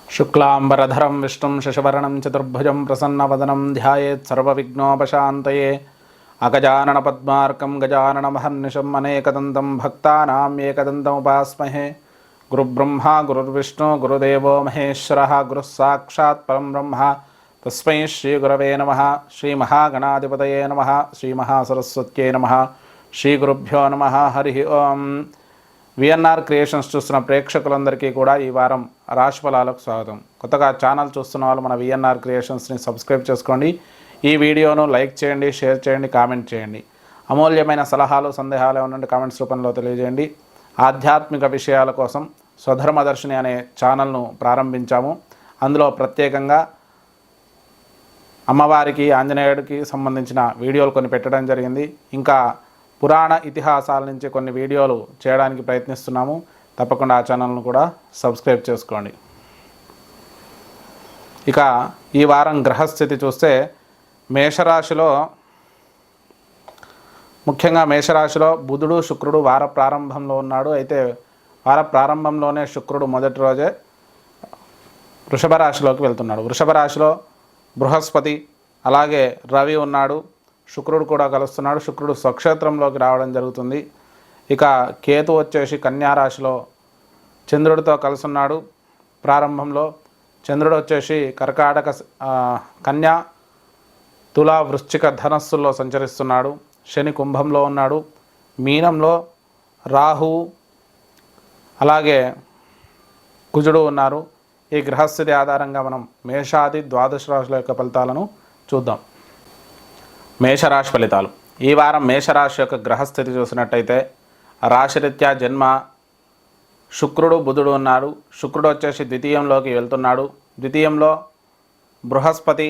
शुक्लांबरधरं विष्णुं शशिवर्णं चतुर्भुजं प्रसन्नवदनं ध्यायेत् सर्वविघ्नोपशान्तये अगजाननपद्मार्कं गजाननमहर्निशम् अनेकदन्तं भक्तानां एकदन्तमुपास्महे। गुरुब्रह्मा गुरुर्विष्णु गुरुदेवो महेश्वरः गुरुः साक्षात् परं ब्रह्म तस्मै श्रीगुरवे नमः। श्रीमहागणाधिपतये नमः। श्रीमहासरस्वत्यै नमः। श्रीगुरुभ्यो नमः। हरि ओं। విఎన్ఆర్ క్రియేషన్స్ చూస్తున్న ప్రేక్షకులందరికీ కూడా ఈ వారం రాశిఫలాలకు స్వాగతం. కొత్తగా ఛానల్ చూస్తున్న వాళ్ళు మన విఎన్ఆర్ క్రియేషన్స్ని సబ్స్క్రైబ్ చేసుకోండి. ఈ వీడియోను లైక్ చేయండి, షేర్ చేయండి, కామెంట్ చేయండి. అమూల్యమైన సలహాలు సందేహాలు ఏమన్నా కామెంట్స్ రూపంలో తెలియజేయండి. ఆధ్యాత్మిక విషయాల కోసం స్వధర్మదర్శిని అనే ఛానల్ను ప్రారంభించాము. అందులో ప్రత్యేకంగా అమ్మవారికి, ఆంజనేయుడికి సంబంధించిన వీడియోలు కొన్ని పెట్టడం జరిగింది. ఇంకా పురాణ ఇతిహాసాల నుంచి కొన్ని వీడియోలు చేయడానికి ప్రయత్నిస్తున్నాము. తప్పకుండా ఆ ఛానల్ను కూడా సబ్స్క్రైబ్ చేసుకోండి. ఇక ఈ వారం గ్రహస్థితి చూస్తే మేషరాశిలో, ముఖ్యంగా మేషరాశిలో బుధుడు శుక్రుడు వార ప్రారంభంలో ఉన్నాడు. అయితే వార ప్రారంభంలోనే శుక్రుడు మొదటి రోజే వృషభ రాశిలోకి వెళ్తున్నాడు. వృషభ రాశిలో బృహస్పతి అలాగే రవి ఉన్నాడు. శుక్రుడు కూడా కలుస్తున్నాడు. శుక్రుడు స్వక్షేత్రంలోకి రావడం జరుగుతుంది. ఇక కేతు వచ్చేసి కన్యారాశిలో చంద్రుడితో కలుస్తున్నాడు. ప్రారంభంలో చంద్రుడు వచ్చేసి కర్కాటక, కన్యా, తులా, వృశ్చిక, ధనస్సుల్లో సంచరిస్తున్నాడు. శని కుంభంలో ఉన్నాడు. మీనంలో రాహువు అలాగే కుజుడు ఉన్నారు. ఈ గ్రహస్థితి ఆధారంగా మనం మేషాది ద్వాదశ రాశుల యొక్క ఫలితాలను చూద్దాం. మేషరాశి ఫలితాలు. ఈ వారం మేషరాశి యొక్క గ్రహస్థితి చూసినట్టయితే రాశిరీత్యా జన్మ శుక్రుడు బుధుడు ఉన్నారు. శుక్రుడు వచ్చేసి ద్వితీయంలోకి వెళ్తున్నాడు. ద్వితీయంలో బృహస్పతి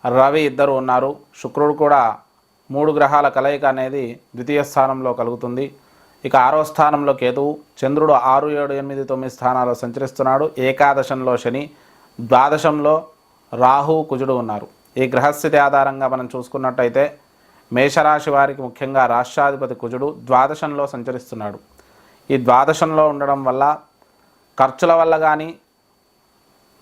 రవి ఇద్దరు ఉన్నారు. శుక్రుడు కూడా 3 గ్రహాల కలయిక అనేది ద్వితీయ స్థానంలో కలుగుతుంది. ఇక 6వ స్థానంలో కేతువు, చంద్రుడు 6, 7, 8, 9 స్థానాల్లో సంచరిస్తున్నాడు. ఏకాదశంలో శని, ద్వాదశంలో రాహు, కుజుడు ఉన్నారు. ఈ గ్రహస్థితి ఆధారంగా మనం చూసుకున్నట్టయితే మేషరాశి వారికి ముఖ్యంగా రాష్ట్రాధిపతి కుజుడు ద్వాదశంలో సంచరిస్తున్నాడు. ఈ ద్వాదశంలో ఉండడం వల్ల ఖర్చుల వల్ల కానీ,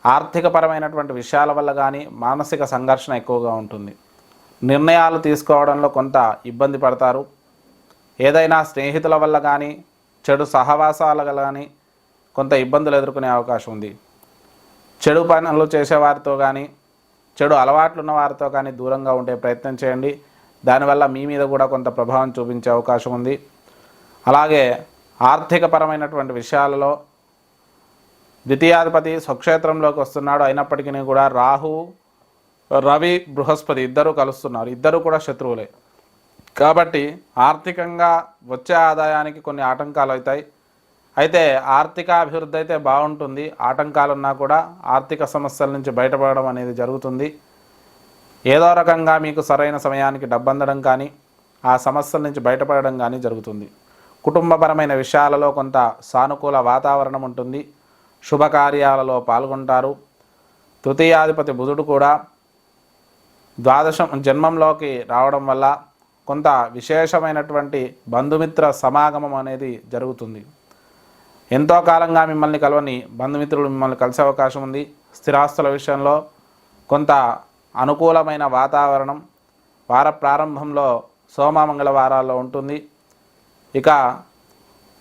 ఆర్థికపరమైనటువంటి విషయాల వల్ల కానీ మానసిక సంఘర్షణ ఎక్కువగా ఉంటుంది. నిర్ణయాలు తీసుకోవడంలో కొంత ఇబ్బంది పడతారు. ఏదైనా స్నేహితుల వల్ల కానీ, చెడు సహవాసాల వల్ల కానీ కొంత ఇబ్బందులు ఎదుర్కొనే అవకాశం ఉంది. చెడు పనులు చేసేవారితో కానీ, చెడు అలవాట్లు ఉన్న వారితో కానీ దూరంగా ఉండే ప్రయత్నం చేయండి. దానివల్ల మీ మీద కూడా కొంత ప్రభావం చూపించే అవకాశం ఉంది. అలాగే ఆర్థికపరమైనటువంటి విషయాలలో ద్వితీయాధిపతి స్వక్షేత్రంలోకి వస్తున్నాడు. అయినప్పటికీ కూడా రాహు, రవి, బృహస్పతి ఇద్దరు కలుస్తున్నారు. ఇద్దరు కూడా శత్రువులే. కాబట్టి ఆర్థికంగా వచ్చే ఆదాయానికి కొన్ని ఆటంకాలు అవుతాయి. అయితే ఆర్థిక అభివృద్ధి అయితే బాగుంటుంది. ఆటంకాలు ఉన్నా కూడా ఆర్థిక సమస్యల నుంచి బయటపడడం అనేది జరుగుతుంది. ఏదో రకంగా మీకు సరైన సమయానికి డబ్బు అందడం కానీ, ఆ సమస్యల నుంచి బయటపడడం కానీ జరుగుతుంది. కుటుంబపరమైన విషయాలలో కొంత సానుకూల వాతావరణం ఉంటుంది. శుభకార్యాలలో పాల్గొంటారు. తృతీయాధిపతి బుధుడు కూడా జన్మంలోకి రావడం వల్ల కొంత విశేషమైనటువంటి బంధుమిత్ర సమాగమం అనేది జరుగుతుంది. ఎంతో కాలంగా మిమ్మల్ని కలవని బంధుమిత్రులు మిమ్మల్ని కలిసే అవకాశం ఉంది. స్థిరాస్తుల విషయంలో కొంత అనుకూలమైన వాతావరణం వార ప్రారంభంలో సోమ మంగళవారాల్లో ఉంటుంది. ఇక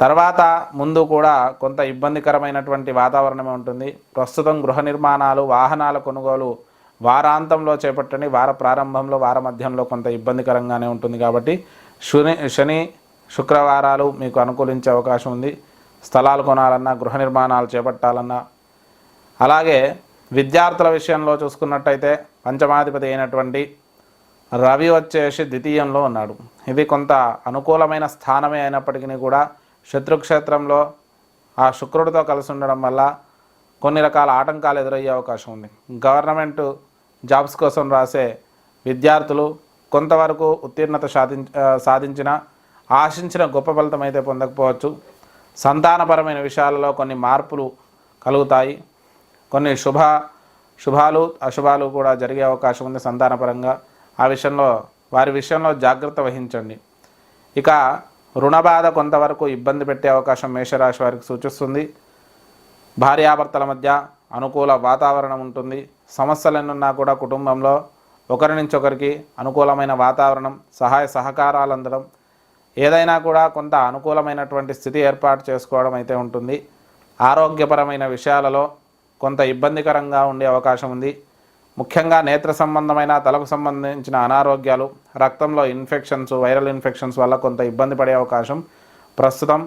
తర్వాత ముందు కూడా కొంత ఇబ్బందికరమైనటువంటి వాతావరణమే ఉంటుంది. ప్రస్తుతం గృహ నిర్మాణాలు, వాహనాల కొనుగోలు వారాంతంలో చేపట్టండి. వార ప్రారంభంలో, వార మధ్యంలో కొంత ఇబ్బందికరంగానే ఉంటుంది. కాబట్టి శని శుక్రవారాలు మీకు అనుకూలించే అవకాశం ఉంది. స్థలాలు కొనాలన్నా, గృహ నిర్మాణాలు చేపట్టాలన్నా. అలాగే విద్యార్థుల విషయంలో చూసుకున్నట్టయితే పంచమాధిపతి అయినటువంటి రవి వచ్చేసి ద్వితీయంలో ఉన్నాడు. ఇది కొంత అనుకూలమైన స్థానమే అయినప్పటికీ కూడా శత్రుక్షేత్రంలో ఆ శుక్రుడితో కలిసి ఉండడం వల్ల కొన్ని రకాల ఆటంకాలు ఎదురయ్యే అవకాశం ఉంది. గవర్నమెంట్ జాబ్స్ కోసం రాసే విద్యార్థులు కొంతవరకు ఉత్తీర్ణత సాధించిన ఆశించిన గొప్ప ఫలితం అయితే పొందకపోవచ్చు. సంతానపరమైన విషయాలలో కొన్ని మార్పులు కలుగుతాయి. కొన్ని శుభాలు అశుభాలు కూడా జరిగే అవకాశం ఉంది సంతానపరంగా. ఆ విషయంలో వారి విషయంలో జాగ్రత్త వహించండి. ఇక రుణబాధ కొంతవరకు ఇబ్బంది పెట్టే అవకాశం మేషరాశి వారికి సూచిస్తుంది. భార్యాభర్తల మధ్య అనుకూల వాతావరణం ఉంటుంది. సమస్యలు ఎన్నున్నా కూడా కుటుంబంలో ఒకరి నుంచి ఒకరికి అనుకూలమైన వాతావరణం, సహాయ సహకారాలు అందడం, ఏదైనా కూడా కొంత అనుకూలమైనటువంటి స్థితి ఏర్పాటు చేసుకోవడం అయితే ఉంటుంది. ఆరోగ్యపరమైన విషయాలలో కొంత ఇబ్బందికరంగా ఉండే అవకాశం ఉంది. ముఖ్యంగా నేత్ర సంబంధమైన, తలకు సంబంధించిన అనారోగ్యాలు, రక్తంలో ఇన్ఫెక్షన్స్, వైరల్ ఇన్ఫెక్షన్స్ వల్ల కొంత ఇబ్బంది పడే అవకాశం ప్రస్తుతం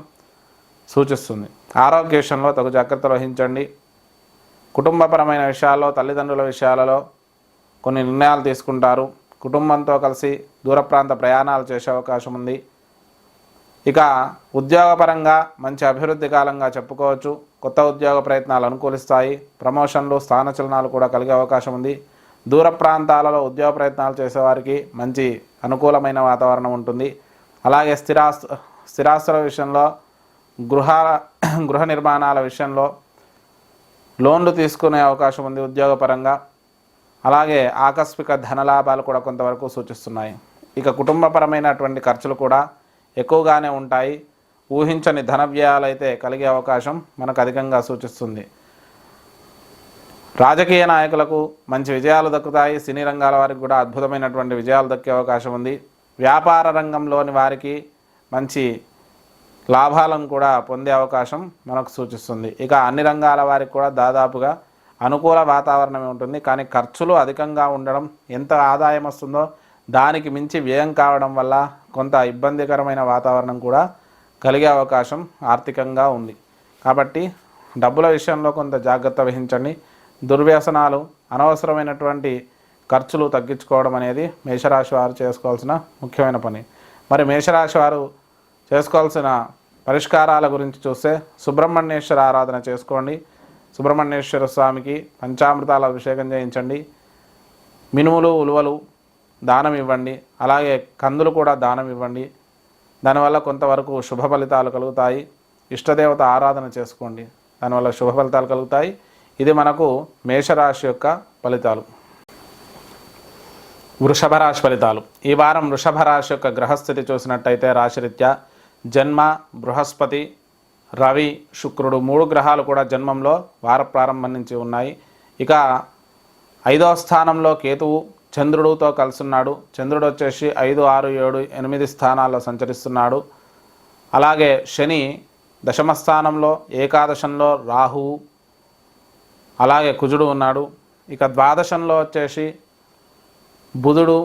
సూచిస్తుంది. ఆరోగ్య విషయంలో తగు జాగ్రత్తలు వహించండి. కుటుంబపరమైన విషయాల్లో, తల్లిదండ్రుల విషయాలలో కొన్ని నిర్ణయాలు తీసుకుంటారు. కుటుంబంతో కలిసి దూర ప్రాంత ప్రయాణాలు చేసే అవకాశం ఉంది. ఇక ఉద్యోగపరంగా మంచి అభివృద్ధి కాలంగా చెప్పుకోవచ్చు. కొత్త ఉద్యోగ ప్రయత్నాలు అనుకూలిస్తాయి. ప్రమోషన్లు, స్థానచలనాలు కూడా కలిగే అవకాశం ఉంది. దూర ప్రాంతాలలో ఉద్యోగ ప్రయత్నాలు చేసేవారికి మంచి అనుకూలమైన వాతావరణం ఉంటుంది. అలాగే స్థిరాస్తుల విషయంలో, గృహ నిర్మాణాల విషయంలో లోన్లు తీసుకునే అవకాశం ఉంది ఉద్యోగపరంగా. అలాగే ఆకస్మిక ధనలాభాలు కూడా కొంతవరకు సూచిస్తున్నాయి. ఇక కుటుంబపరమైనటువంటి ఖర్చులు కూడా ఎక్కువగానే ఉంటాయి. ఊహించని ధన వ్యయాలు అయితే కలిగే అవకాశం మనకు అధికంగా సూచిస్తుంది. రాజకీయ నాయకులకు మంచి విజయాలు దక్కుతాయి. సినీ రంగాల వారికి కూడా అద్భుతమైనటువంటి విజయాలు దక్కే అవకాశం ఉంది. వ్యాపార రంగంలోని వారికి మంచి లాభాలను కూడా పొందే అవకాశం మనకు సూచిస్తుంది. ఇక అన్ని రంగాల వారికి కూడా దాదాపుగా అనుకూల వాతావరణమే ఉంటుంది. కానీ ఖర్చులు అధికంగా ఉండడం, ఎంత ఆదాయం వస్తుందో దానికి మించి వ్యయం కావడం వల్ల కొంత ఇబ్బందికరమైన వాతావరణం కూడా కలిగే అవకాశం ఆర్థికంగా ఉంది. కాబట్టి డబ్బుల విషయంలో కొంత జాగ్రత్త వహించండి. దుర్వ్యసనాలు, అనవసరమైనటువంటి ఖర్చులు తగ్గించుకోవడం అనేది మేషరాశి వారు చేసుకోవాల్సిన ముఖ్యమైన పని. మరి మేషరాశి వారు చేసుకోవాల్సిన పరిష్కారాల గురించి చూస్తే సుబ్రహ్మణ్యేశ్వర ఆరాధన చేసుకోండి. సుబ్రహ్మణ్యేశ్వర స్వామికి పంచామృతాల అభిషేకం చేయించండి. మినుములు, ఉలువలు దానం ఇవ్వండి. అలాగే కందులు కూడా దానం ఇవ్వండి. దానివల్ల కొంతవరకు శుభ ఫలితాలు కలుగుతాయి. ఇష్టదేవత ఆరాధన చేసుకోండి, దానివల్ల శుభ ఫలితాలు కలుగుతాయి. ఇది మనకు మేషరాశి యొక్క ఫలితాలు. వృషభ రాశి ఫలితాలు. ఈ వారం వృషభ రాశి యొక్క గ్రహస్థితి చూసినట్టయితే రాశిరీత్యా జన్మ, బృహస్పతి, రవి, శుక్రుడు 3 గ్రహాలు కూడా జన్మంలో వార ప్రారంభం నుంచి ఉన్నాయి. ఇక 5వ స్థానంలో కేతువు చంద్రుడితో కలుస్తున్నాడు. చంద్రుడు వచ్చేసి 5, 6, 7, 8 స్థానాల్లో సంచరిస్తున్నాడు. అలాగే శని దశమ స్థానంలో, ఏకాదశంలో రాహువు, అలాగే కుజుడు ఉన్నాడు. ఇక ద్వాదశంలో వచ్చేసి బుధుడు,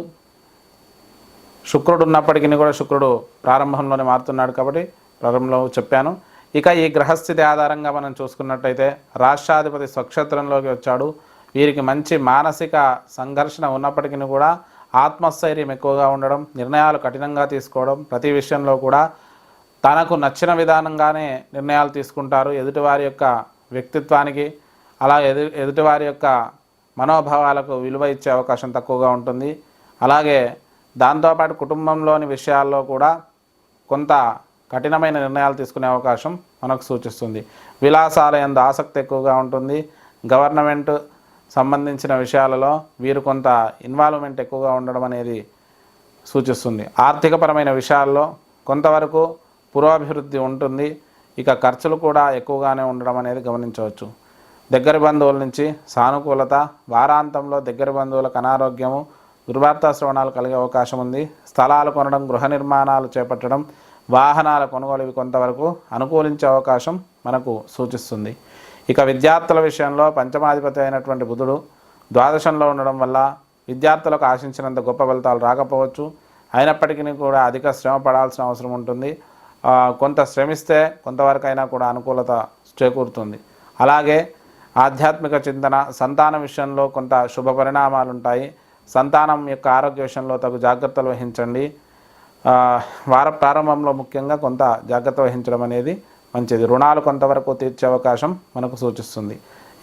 శుక్రుడు ఉన్నప్పటికీ కూడా శుక్రుడు ప్రారంభంలోనే మారుతున్నాడు కాబట్టి ప్రారంభంలో చెప్పాను. ఇక ఈ గ్రహస్థితి ఆధారంగా మనం చూసుకున్నట్టయితే రాష్ట్రాధిపతి స్వక్షేత్రంలోకి వచ్చాడు. వీరికి మంచి మానసిక సంఘర్షణ ఉన్నప్పటికీ కూడా ఆత్మస్థైర్యం ఎక్కువగా ఉండడం, నిర్ణయాలు కఠినంగా తీసుకోవడం, ప్రతి విషయంలో కూడా తనకు నచ్చిన విధానంగానే నిర్ణయాలు తీసుకుంటారు. ఎదుటివారి యొక్క వ్యక్తిత్వానికి, అలా ఎదుటివారి యొక్క మనోభావాలకు విలువ ఇచ్చే అవకాశం తక్కువగా ఉంటుంది. అలాగే దాంతోపాటు కుటుంబంలోని విషయాల్లో కూడా కొంత కఠినమైన నిర్ణయాలు తీసుకునే అవకాశం మనకు సూచిస్తుంది. విలాసాల యందు ఆసక్తి ఎక్కువగా ఉంటుంది. గవర్నమెంట్ సంబంధించిన విషయాలలో వీరు కొంత ఇన్వాల్వ్మెంట్ ఎక్కువగా ఉండడం అనేది సూచిస్తుంది. ఆర్థికపరమైన విషయాల్లో కొంతవరకు పురోభివృద్ధి ఉంటుంది. ఇక ఖర్చులు కూడా ఎక్కువగానే ఉండడం అనేది గమనించవచ్చు. దగ్గరి బంధువుల నుంచి సానుకూలత, వారాంతంలో దగ్గరి బంధువులకు అనారోగ్యము, దుర్వార్తా శ్రవణాలు కలిగే అవకాశం ఉంది. స్థలాలు కొనడం, గృహ నిర్మాణాలు చేపట్టడం, వాహనాల కొనుగోలు ఇవి కొంతవరకు అనుకూలించే అవకాశం మనకు సూచిస్తుంది. ఇక విద్యార్థుల విషయంలో పంచమాధిపతి అయినటువంటి బుధుడు ద్వాదశంలో ఉండడం వల్ల విద్యార్థులకు ఆశించినంత గొప్ప ఫలితాలు రాకపోవచ్చు. అయినప్పటికీ కూడా అధిక శ్రమ పడాల్సిన అవసరం ఉంటుంది. కొంత శ్రమిస్తే కొంతవరకు అయినా కూడా అనుకూలత చేకూరుతుంది. అలాగే ఆధ్యాత్మిక చింతన, సంతానం విషయంలో కొంత శుభ పరిణామాలు ఉంటాయి. సంతానం యొక్క ఆరోగ్య విషయంలో తగు జాగ్రత్తలు వహించండి. వార ప్రారంభంలో ముఖ్యంగా కొంత జాగ్రత్త వహించడం అనేది మంచిది. రుణాలు కొంతవరకు తీర్చే అవకాశం మనకు సూచిస్తుంది.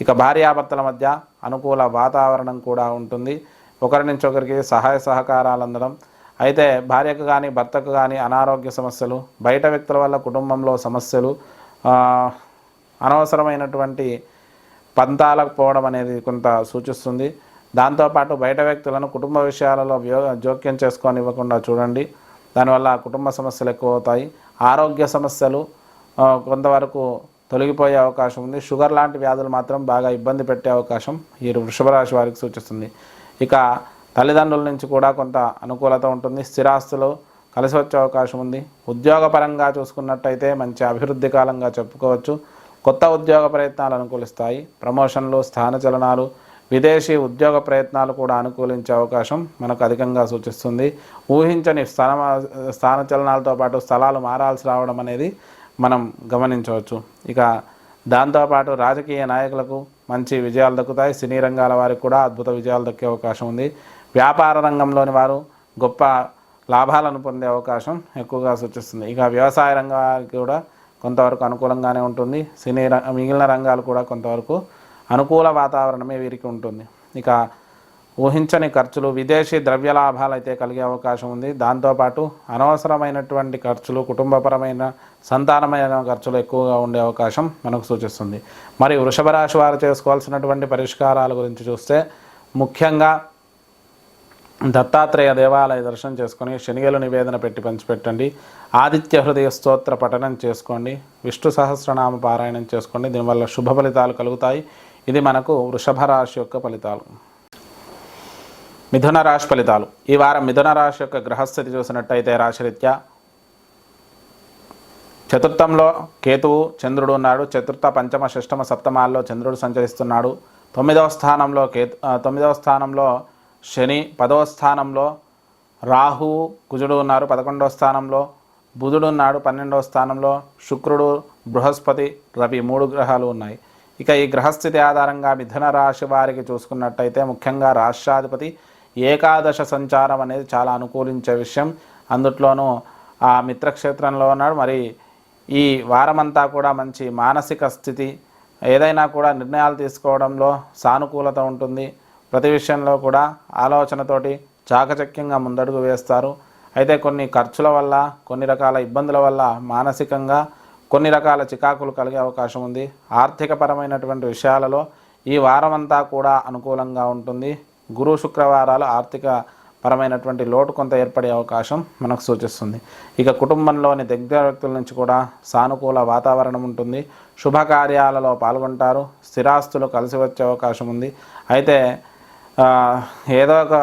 ఇక భార్యాభర్తల మధ్య అనుకూల వాతావరణం కూడా ఉంటుంది. ఒకరి నుంచి ఒకరికి సహాయ సహకారాలు అందడం. అయితే భార్యకు కానీ భర్తకు కానీ అనారోగ్య సమస్యలు, బయట వ్యక్తుల వల్ల కుటుంబంలో సమస్యలు, అనవసరమైనటువంటి పంతాలకు పోవడం అనేది కొంత సూచిస్తుంది. దాంతోపాటు బయట వ్యక్తులను కుటుంబ విషయాలలో జోక్యం చేసుకొని ఇవ్వకుండా చూడండి. దానివల్ల కుటుంబ సమస్యలు ఎక్కువ అవుతాయి. ఆరోగ్య సమస్యలు కొంతవరకు తొలగిపోయే అవకాశం ఉంది. షుగర్ లాంటి వ్యాధులు మాత్రం బాగా ఇబ్బంది పెట్టే అవకాశం ఈ వృషభ రాశి వారికి సూచిస్తుంది. ఇక తల్లిదండ్రుల నుంచి కూడా కొంత అనుకూలత ఉంటుంది. స్థిరాస్తులు కలిసి వచ్చే అవకాశం ఉంది. ఉద్యోగపరంగా చూసుకున్నట్టయితే మంచి అభివృద్ధి కాలంగా చెప్పుకోవచ్చు. కొత్త ఉద్యోగ ప్రయత్నాలు అనుకూలిస్తాయి. ప్రమోషన్లు, స్థానచలనాలు, విదేశీ ఉద్యోగ ప్రయత్నాలు కూడా అనుకూలించే అవకాశం మనకు అధికంగా సూచిస్తుంది. ఊహించని స్థానచలనాలతో పాటు స్థలాలు మారాల్సి రావడం అనేది మనం గమనించవచ్చు. ఇక దాంతోపాటు రాజకీయ నాయకులకు మంచి విజయాలు దక్కుతాయి. సినీ రంగాల వారికి కూడా అద్భుత విజయాలు దక్కే అవకాశం ఉంది. వ్యాపార రంగంలోని వారు గొప్ప లాభాలను పొందే అవకాశం ఎక్కువగా సూచిస్తుంది. ఇక వ్యవసాయ రంగానికి కూడా కొంతవరకు అనుకూలంగానే ఉంటుంది. మిగిలిన రంగాలు కూడా కొంతవరకు అనుకూల వాతావరణమే వీరికి ఉంటుంది. ఇక ఊహించని ఖర్చులు, విదేశీ ద్రవ్య లాభాలు అయితే కలిగే అవకాశం ఉంది. దాంతోపాటు అనవసరమైనటువంటి ఖర్చులు, కుటుంబపరమైన సంతానమైన ఖర్చులు ఎక్కువగా ఉండే అవకాశం మనకు సూచిస్తుంది. మరి వృషభ రాశి వారు చేసుకోవాల్సినటువంటి పరిష్కారాల గురించి చూస్తే ముఖ్యంగా దత్తాత్రేయ దేవాలయ దర్శనం చేసుకొని శనిగలు నివేదన పెట్టి పంచిపెట్టండి. ఆదిత్య హృదయ స్తోత్ర పఠనం చేసుకోండి. విష్ణు సహస్రనామ పారాయణం చేసుకోండి. దీనివల్ల శుభ ఫలితాలు కలుగుతాయి. ఇది మనకు వృషభ రాశి యొక్క ఫలితాలు. మిథున రాశి ఫలితాలు. ఈ వారం మిథున రాశి యొక్క గ్రహస్థితి చూసినట్టయితే రాశిరీత్యా చతుర్థంలో కేతువు, చంద్రుడు ఉన్నాడు. చతుర్థ, పంచమ, షష్టమ, సప్తమాల్లో చంద్రుడు సంచరిస్తున్నాడు. 9వ స్థానంలో శని, 10వ స్థానంలో రాహువు, కుజుడు ఉన్నారు. 11వ స్థానంలో బుధుడు ఉన్నాడు. 12వ స్థానంలో శుక్రుడు, బృహస్పతి, రవి 3 గ్రహాలు ఉన్నాయి. ఇక ఈ గ్రహస్థితి ఆధారంగా మిథున రాశి వారికి చూసుకున్నట్టయితే ముఖ్యంగా రాష్ట్రాధిపతి ఏకాదశ సంచారం అనేది చాలా అనుకూలించే విషయం. అందుట్లోనూ ఆ మిత్రక్షేత్రంలో ఉన్నాడు. మరి ఈ వారమంతా కూడా మంచి మానసిక స్థితి, ఏదైనా కూడా నిర్ణయాలు తీసుకోవడంలో సానుకూలత ఉంటుంది. ప్రతి విషయంలో కూడా ఆలోచనతోటి చాకచక్యంగా ముందడుగు వేస్తారు. అయితే కొన్ని ఖర్చుల వల్ల, కొన్ని రకాల ఇబ్బందుల వల్ల మానసికంగా కొన్ని రకాల చికాకులు కలిగే అవకాశం ఉంది. ఆర్థికపరమైనటువంటి విషయాలలో ఈ వారమంతా కూడా అనుకూలంగా ఉంటుంది. గురు శుక్రవారాలు ఆర్థిక పరమైనటువంటి లోటు కొంత ఏర్పడే అవకాశం మనకు సూచిస్తుంది. ఇక కుటుంబంలోని దగ్గర వ్యక్తుల నుంచి కూడా సానుకూల వాతావరణం ఉంటుంది. శుభకార్యాలలో పాల్గొంటారు. స్థిరాస్తులు కలిసి వచ్చే అవకాశం ఉంది. అయితే ఏదో ఒక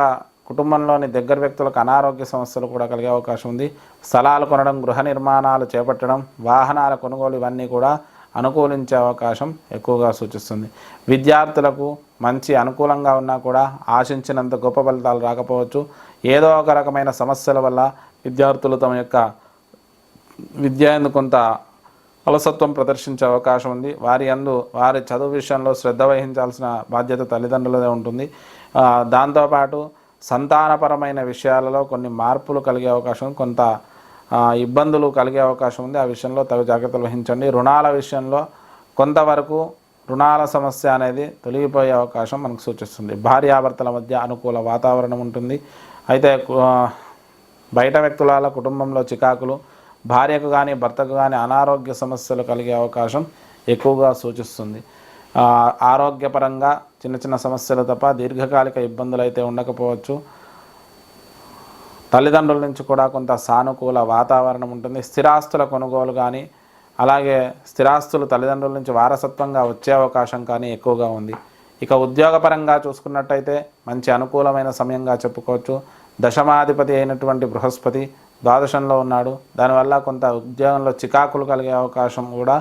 కుటుంబంలోని దగ్గర వ్యక్తులకు అనారోగ్య సమస్యలు కూడా కలిగే అవకాశం ఉంది. స్థలాలు కొనడం, గృహ నిర్మాణాలు చేపట్టడం, వాహనాల కొనుగోలు ఇవన్నీ కూడా అనుకూలించే అవకాశం ఎక్కువగా సూచిస్తుంది. విద్యార్థులకు మంచి అనుకూలంగా ఉన్నా కూడా ఆశించినంత గొప్ప ఫలితాలు రాకపోవచ్చు. ఏదో ఒక రకమైన సమస్యల వల్ల విద్యార్థులు తమ యొక్క విద్య యందు కొంత అలసత్వం ప్రదర్శించే అవకాశం ఉంది. వారి చదువు విషయంలో శ్రద్ధ వహించాల్సిన బాధ్యత తల్లిదండ్రులదే ఉంటుంది. దాంతోపాటు సంతానపరమైన విషయాలలో కొన్ని మార్పులు కలిగే అవకాశం, కొంత ఇబ్బందులు కలిగే అవకాశం ఉంది. ఆ విషయంలో తగు జాగ్రత్తలు వహించండి. రుణాల విషయంలో కొంతవరకు రుణాల సమస్య అనేది తొలగిపోయే అవకాశం మనకు సూచిస్తుంది. భార్యాభర్తల మధ్య అనుకూల వాతావరణం ఉంటుంది. అయితే బయట వ్యక్తుల కుటుంబంలో చికాకులు, భార్యకు కానీ భర్తకు కానీ అనారోగ్య సమస్యలు కలిగే అవకాశం ఎక్కువగా సూచిస్తుంది. ఆరోగ్యపరంగా చిన్న చిన్న సమస్యలు తప్ప దీర్ఘకాలిక ఇబ్బందులు అయితే ఉండకపోవచ్చు. తల్లిదండ్రుల నుంచి కూడా కొంత సానుకూల వాతావరణం ఉంటుంది. స్థిరాస్తుల కొనుగోలు కానీ, అలాగే స్థిరాస్తులు తల్లిదండ్రుల నుంచి వారసత్వంగా వచ్చే అవకాశం కానీ ఎక్కువగా ఉంది. ఇక ఉద్యోగపరంగా చూసుకున్నట్టయితే మంచి అనుకూలమైన సమయంగా చెప్పుకోవచ్చు. దశమాధిపతి అయినటువంటి బృహస్పతి ద్వాదశంలో ఉన్నాడు. దానివల్ల కొంత ఉద్యోగంలో చికాకులు కలిగే అవకాశం కూడా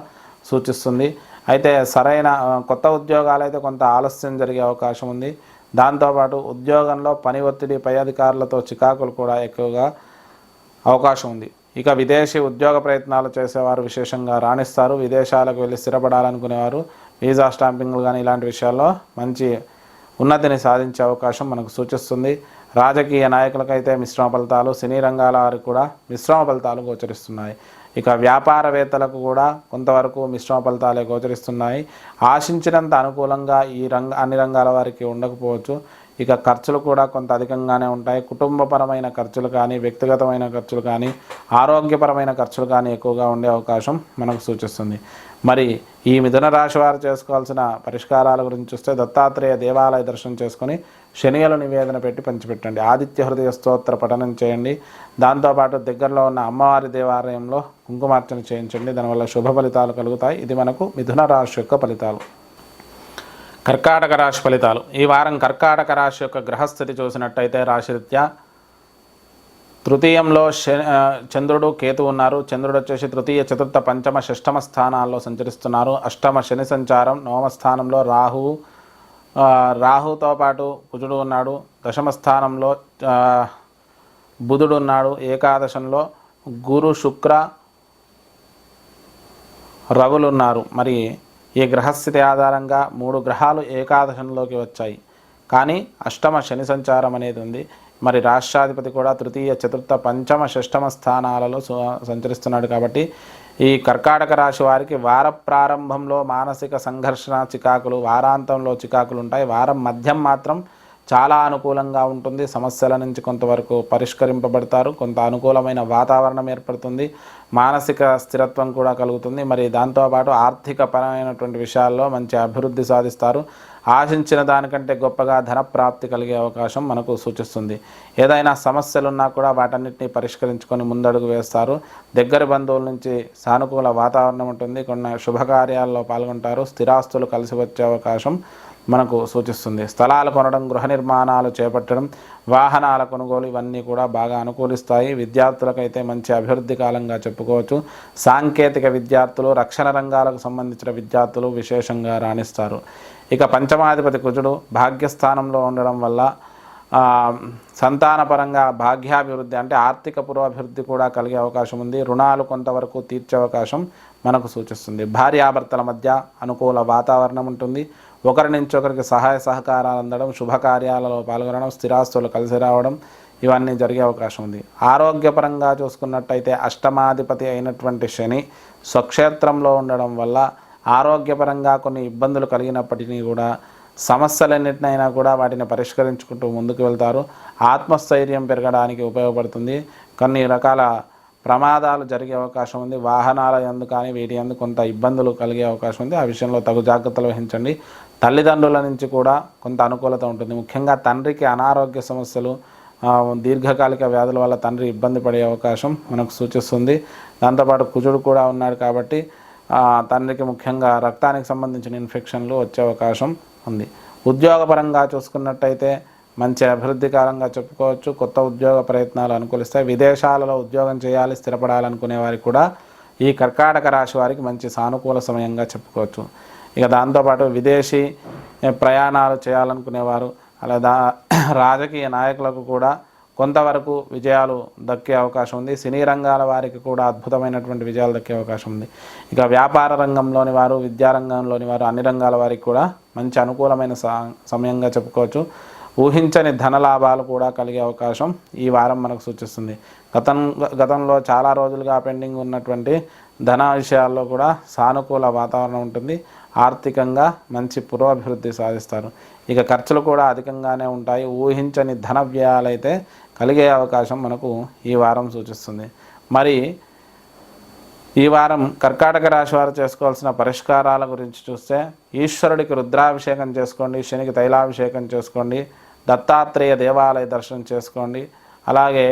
సూచిస్తుంది. అయితే సరైన కొత్త ఉద్యోగాలు అయితే కొంత ఆలస్యం జరిగే అవకాశం ఉంది. దాంతోపాటు ఉద్యోగంలో పని ఒత్తిడి, పై అధికారులతో చికాకులు కూడా ఎక్కువగా అవకాశం ఉంది. ఇక విదేశీ ఉద్యోగ ప్రయత్నాలు చేసేవారు విశేషంగా రాణిస్తారు. విదేశాలకు వెళ్ళి స్థిరపడాలనుకునేవారు వీసా స్టాంపింగ్లు కానీ ఇలాంటి విషయాల్లో మంచి ఉన్నతిని సాధించే అవకాశం మనకు సూచిస్తుంది. రాజకీయ నాయకులకైతే మిశ్రమ ఫలితాలు, సినీ రంగాల వారికి కూడా మిశ్రమ ఫలితాలు గోచరిస్తున్నాయి. ఇక వ్యాపారవేత్తలకు కూడా కొంతవరకు మిశ్రమ ఫలితాలే గోచరిస్తున్నాయి. ఆశించినంత అనుకూలంగా అన్ని రంగాల వారికి ఉండకపోవచ్చు. ఇక ఖర్చులు కూడా కొంత అధికంగానే ఉంటాయి. కుటుంబపరమైన ఖర్చులు కానీ, వ్యక్తిగతమైన ఖర్చులు కానీ, ఆరోగ్యపరమైన ఖర్చులు కానీ ఎక్కువగా ఉండే అవకాశం మనకు సూచిస్తుంది. మరి ఈ మిథున రాశి వారు చేసుకోవాల్సిన పరిష్కారాల గురించి చూస్తే దత్తాత్రేయ దేవాలయ దర్శనం చేసుకొని శనియలు నివేదన పెట్టి పంచిపెట్టండి. ఆదిత్య హృదయ స్తోత్ర పఠనం చేయండి. దాంతోపాటు దగ్గరలో ఉన్న అమ్మవారి దేవాలయంలో కుంకుమార్చన చేయించండి. దానివల్ల శుభ ఫలితాలు కలుగుతాయి. ఇది మనకు మిథున రాశి యొక్క ఫలితాలు. కర్కాటక రాశి ఫలితాలు. ఈ వారం కర్కాటక రాశి యొక్క గ్రహస్థితి చూసినట్టయితే రాశిరీత్యా తృతీయంలో చంద్రుడు కేతు ఉన్నారు. చంద్రుడు వచ్చేసి తృతీయ చతుర్థ పంచమ షష్టమ స్థానాల్లో సంచరిస్తున్నారు. అష్టమ శని సంచారం. నవమ స్థానంలో రాహుతో పాటు కుజుడు ఉన్నాడు. దశమ స్థానంలో బుధుడు ఉన్నాడు. ఏకాదశంలో గురు శుక్ర రవులు ఉన్నారు. మరి ఈ గ్రహస్థితి ఆధారంగా 3 గ్రహాలు ఏకాదశంలోకి వచ్చాయి. కానీ అష్టమ శని సంచారం అనేది ఉంది. మరి రాష్ట్రాధిపతి కూడా తృతీయ చతుర్థ పంచమ షష్టమ స్థానాలలో సంచరిస్తున్నాడు. కాబట్టి ఈ కర్కాటక రాశి వారికి వార ప్రారంభంలో మానసిక సంఘర్షణ చికాకులు, వారాంతంలో చికాకులు ఉంటాయి. వారం మధ్యం మాత్రం చాలా అనుకూలంగా ఉంటుంది. సమస్యల నుంచి కొంతవరకు పరిష్కరింపబడతారు. కొంత అనుకూలమైన వాతావరణం ఏర్పడుతుంది. మానసిక స్థిరత్వం కూడా కలుగుతుంది. మరి దాంతోపాటు ఆర్థిక పరమైనటువంటి విషయాల్లో మంచి అభివృద్ధి సాధిస్తారు. ఆశించిన దానికంటే గొప్పగా ధన ప్రాప్తి కలిగే అవకాశం మనకు సూచిస్తుంది. ఏదైనా సమస్యలున్నా కూడా వాటన్నిటిని పరిష్కరించుకొని ముందడుగు వేస్తారు. దగ్గర బంధువుల నుంచి సానుకూల వాతావరణం ఉంటుంది. కొన్ని శుభకార్యాల్లో పాల్గొంటారు. స్థిరాస్తులు కలిసి వచ్చే అవకాశం మనకు సూచిస్తుంది. స్థలాలు కొనడం, గృహ నిర్మాణాలు చేపట్టడం, వాహనాల కొనుగోలు ఇవన్నీ కూడా బాగా అనుకూలిస్తాయి. విద్యార్థులకైతే మంచి అభివృద్ధి కాలంగా చెప్పుకోవచ్చు. సాంకేతిక విద్యార్థులు, రక్షణ రంగాలకు సంబంధించిన విద్యార్థులు విశేషంగా రాణిస్తారు. ఇక పంచమాధిపతి కుజుడు భాగ్యస్థానంలో ఉండడం వల్ల సంతానపరంగా భాగ్యాభివృద్ధి అంటే ఆర్థిక పురోభివృద్ధి కూడా కలిగే అవకాశం ఉంది. రుణాలు కొంతవరకు తీర్చే అవకాశం మనకు సూచిస్తుంది. భార్యాభర్తల మధ్య అనుకూల వాతావరణం ఉంటుంది. ఒకరి నుంచి ఒకరికి సహాయ సహకారాలు అందడం, శుభకార్యాలలో పాల్గొనడం, స్థిరాస్తులు కలిసి రావడం ఇవన్నీ జరిగే అవకాశం ఉంది. ఆరోగ్యపరంగా చూసుకున్నట్టయితే అష్టమాధిపతి అయినటువంటి శని స్వక్షేత్రంలో ఉండడం వల్ల ఆరోగ్యపరంగా కొన్ని ఇబ్బందులు కలిగినప్పటికీ కూడా సమస్యలన్నింటినైనా కూడా వాటిని పరిష్కరించుకుంటూ ముందుకు వెళ్తారు. ఆత్మస్థైర్యం పెరగడానికి ఉపయోగపడుతుంది. కొన్ని రకాల ప్రమాదాలు జరిగే అవకాశం ఉంది. వాహనాల యందు కానీ వీటి యందు కొంత ఇబ్బందులు కలిగే అవకాశం ఉంది. ఆ విషయంలో తగు జాగ్రత్తలు వహించండి. తల్లిదండ్రుల నుంచి కూడా కొంత అనుకూలత ఉంటుంది. ముఖ్యంగా తండ్రికి అనారోగ్య సమస్యలు, దీర్ఘకాలిక వ్యాధుల వల్ల తండ్రి ఇబ్బంది పడే అవకాశం మనకు సూచిస్తుంది. దాంతోపాటు కుజుడు కూడా ఉన్నాడు కాబట్టి తండ్రికి ముఖ్యంగా రక్తానికి సంబంధించిన ఇన్ఫెక్షన్లు వచ్చే అవకాశం ఉంది. ఉద్యోగపరంగా చూసుకున్నట్టయితే మంచి అభివృద్ధికరంగా చెప్పుకోవచ్చు. కొత్త ఉద్యోగ ప్రయత్నాలు అనుకూలిస్తాయి. విదేశాలలో ఉద్యోగం చేయాలి, స్థిరపడాలనుకునే వారికి కూడా ఈ కర్కాటక రాశి వారికి మంచి సానుకూల సమయంగా చెప్పుకోవచ్చు. ఇక దాంతోపాటు విదేశీ ప్రయాణాలు చేయాలనుకునేవారు, అలా రాజకీయ నాయకులకు కూడా కొంతవరకు విజయాలు దక్కే అవకాశం ఉంది. సినీ రంగాల వారికి కూడా అద్భుతమైనటువంటి విజయాలు దక్కే అవకాశం ఉంది. ఇక వ్యాపార రంగంలోని వారు, విద్యారంగంలోని వారు, అన్ని రంగాల వారికి కూడా మంచి అనుకూలమైన సమయంగా చెప్పుకోవచ్చు. ఊహించని ధనలాభాలు కూడా కలిగే అవకాశం ఈ వారం మనకు సూచిస్తుంది. గతంలో చాలా రోజులుగా పెండింగ్ ఉన్నటువంటి ధన విషయాల్లో కూడా సానుకూల వాతావరణం ఉంటుంది. ఆర్థికంగా మంచి పురోభివృద్ధి సాధిస్తారు. ఇక ఖర్చులు కూడా అధికంగానే ఉంటాయి. ఊహించని ధన వ్యయాలైతే కలిగే అవకాశం మనకు ఈ వారం సూచిస్తుంది. మరి ఈ వారం కర్కాటక రాశి వారు చేసుకోవాల్సిన పరిష్కారాల గురించి చూస్తే ఈశ్వరుడికి రుద్రాభిషేకం చేసుకోండి, శనికి తైలాభిషేకం చేసుకోండి, దత్తాత్రేయ దేవాలయ దర్శనం చేసుకోండి. అలాగే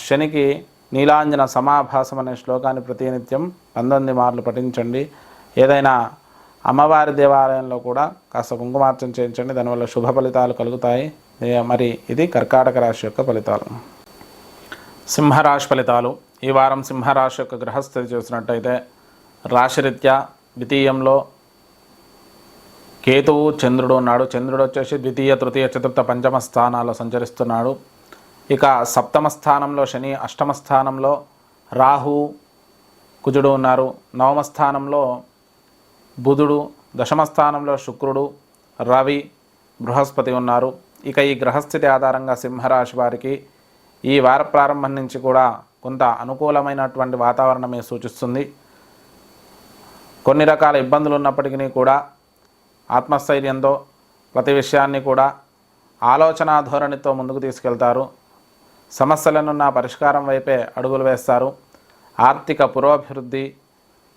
శనికి నీలాంజన సమాభాసం అనే శ్లోకాన్ని ప్రతినిత్యం 19 మార్లు పఠించండి. ఏదైనా అమ్మవారి దేవాలయంలో కూడా కాస్త కుంకుమార్చన చేయించండి. దానివల్ల శుభ ఫలితాలు కలుగుతాయి. మరి ఇది కర్కాటక రాశి యొక్క ఫలితాలు. సింహరాశి ఫలితాలు. ఈ వారం సింహరాశి యొక్క గ్రహస్థితి చూసినట్టయితే రాశిరీత్యా ద్వితీయంలో కేతువు, చంద్రుడు ఉన్నాడు. చంద్రుడు వచ్చేసి ద్వితీయ, తృతీయ, చతుర్థ, పంచమ స్థానాల్లో సంచరిస్తున్నాడు. ఇక సప్తమ స్థానంలో శని, అష్టమ స్థానంలో రాహు, కుజుడు ఉన్నారు. నవమ స్థానంలో బుధుడు, దశమ స్థానంలో శుక్రుడు, రవి, బృహస్పతి ఉన్నారు. ఇక ఈ గ్రహస్థితి ఆధారంగా సింహరాశి వారికి ఈ వార ప్రారంభం నుంచి కూడా కొంత అనుకూలమైనటువంటి వాతావరణమే సూచిస్తుంది. కొన్ని రకాల ఇబ్బందులు ఉన్నప్పటికీ కూడా ఆత్మస్థైర్యంతో ప్రతి విషయాన్ని కూడా ఆలోచన ధోరణితో ముందుకు తీసుకెళ్తారు. సమస్యలనున్న పరిష్కారం వైపే అడుగులు వేస్తారు. ఆర్థిక పురోభివృద్ధి,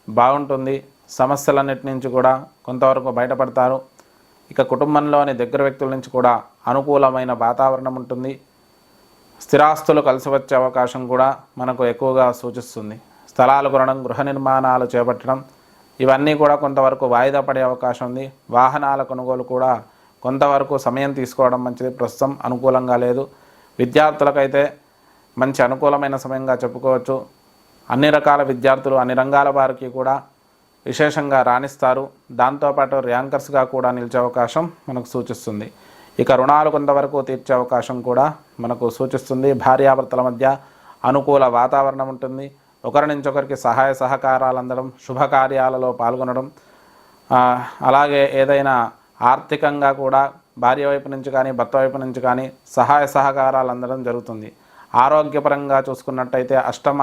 బాగుంటుంది. సమస్యలన్నిటి నుంచి కూడా కొంతవరకు బయటపడతారు. ఇక కుటుంబంలోని దగ్గర వ్యక్తుల నుంచి కూడా అనుకూలమైన వాతావరణం ఉంటుంది. స్థిరాస్తులు కలిసి వచ్చే అవకాశం కూడా మనకు ఎక్కువగా సూచిస్తుంది. స్థలాలు కొనడం, గృహ నిర్మాణాలు చేపట్టడం ఇవన్నీ కూడా కొంతవరకు వాయిదా పడే అవకాశం ఉంది. వాహనాల కొనుగోలు కూడా కొంతవరకు సమయం తీసుకోవడం మంచిది. ప్రస్తుతం అనుకూలంగా లేదు. విద్యార్థులకైతే మంచి అనుకూలమైన సమయంగా చెప్పుకోవచ్చు. అన్ని రకాల విద్యార్థులు, అన్ని రంగాల వారికి కూడా విశేషంగా రాణిస్తారు. దాంతోపాటు ర్యాంకర్స్గా కూడా నిలిచే అవకాశం మనకు సూచిస్తుంది. ఇక రుణాలు కొంతవరకు తీర్చే అవకాశం కూడా మనకు సూచిస్తుంది. భార్యాభర్తల మధ్య అనుకూల వాతావరణం ఉంటుంది. ఒకరి నుంచి ఒకరికి సహాయ సహకారాలు అందడం, శుభకార్యాలలో పాల్గొనడం, అలాగే ఏదైనా ఆర్థికంగా కూడా భార్య వైపు నుంచి కానీ భర్త వైపు నుంచి కానీ సహాయ సహకారాలు అందడం జరుగుతుంది. ఆరోగ్యపరంగా చూసుకున్నట్టయితే అష్టమ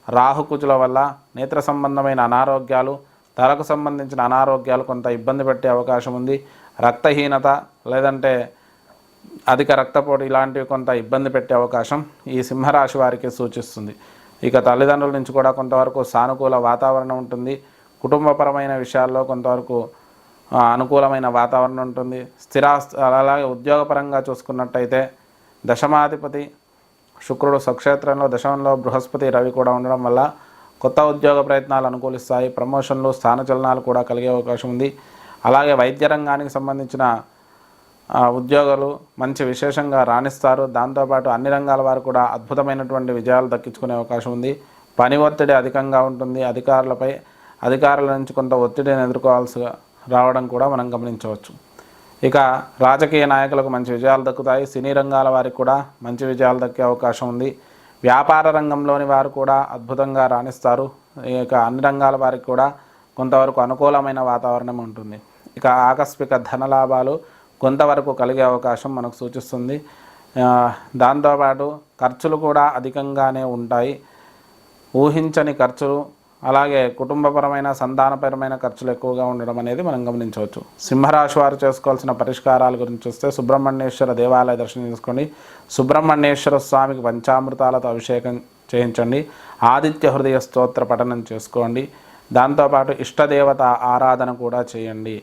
రాహుకుజుల వల్ల నేత్ర సంబంధమైన అనారోగ్యాలు, తలకు సంబంధించిన అనారోగ్యాలు కొంత ఇబ్బంది పెట్టే అవకాశం ఉంది. రక్తహీనత లేదంటే అధిక రక్తపోటు ఇలాంటివి కొంత ఇబ్బంది పెట్టే అవకాశం ఈ సింహరాశి వారికి సూచిస్తుంది. ఇక తల్లిదండ్రుల నుంచి కూడా కొంతవరకు సానుకూల వాతావరణం ఉంటుంది. కుటుంబపరమైన విషయాల్లో కొంతవరకు అనుకూలమైన వాతావరణం ఉంటుంది. అలాగే ఉద్యోగపరంగా చూసుకున్నట్టయితే దశమాధిపతి శుక్రుడు స్వక్షేత్రంలో, దశమంలో బృహస్పతి, రవి కూడా ఉండడం వల్ల కొత్త ఉద్యోగ ప్రయత్నాలు అనుకూలిస్తాయి. ప్రమోషన్లు, స్థానచలనాలు కూడా కలిగే అవకాశం ఉంది. అలాగే వైద్య రంగానికి సంబంధించిన ఉద్యోగులు మంచి విశేషంగా రాణిస్తారు. దాంతోపాటు అన్ని రంగాల వారు కూడా అద్భుతమైనటువంటి విజయాలు దక్కించుకునే అవకాశం ఉంది. పని ఒత్తిడి అధికంగా ఉంటుంది. అధికారుల నుంచి కొంత ఒత్తిడిని ఎదుర్కోవాల్సి రావడం కూడా మనం గమనించవచ్చు. ఇక రాజకీయ నాయకులకు మంచి విజయాలు దక్కుతాయి. సినీ రంగాల వారికి కూడా మంచి విజయాలు దక్కే అవకాశం ఉంది. వ్యాపార రంగంలోని వారు కూడా అద్భుతంగా రాణిస్తారు. ఇక అన్ని రంగాల వారికి కూడా కొంతవరకు అనుకూలమైన వాతావరణం ఉంటుంది. ఇక ఆకస్మిక ధనలాభాలు కొంతవరకు కలిగే అవకాశం మనకు సూచిస్తుంది. దాంతోపాటు ఖర్చులు కూడా అధికంగానే ఉంటాయి. ఊహించని ఖర్చులు, అలాగే కుటుంబపరమైన, సంతానపరమైన ఖర్చులు ఎక్కువగా ఉండడం అనేది మనం గమనించవచ్చు. సింహరాశి వారు చేసుకోవాల్సిన పరిష్కారాల గురించి చూస్తే సుబ్రహ్మణ్యేశ్వర దేవాలయ దర్శనం చేసుకోండి. సుబ్రహ్మణ్యేశ్వర స్వామికి పంచామృతాలతో అభిషేకం చేయించండి. ఆదిత్య హృదయ స్తోత్ర పఠనం చేసుకోండి. దాంతోపాటు ఇష్టదేవత ఆరాధన కూడా చేయండి.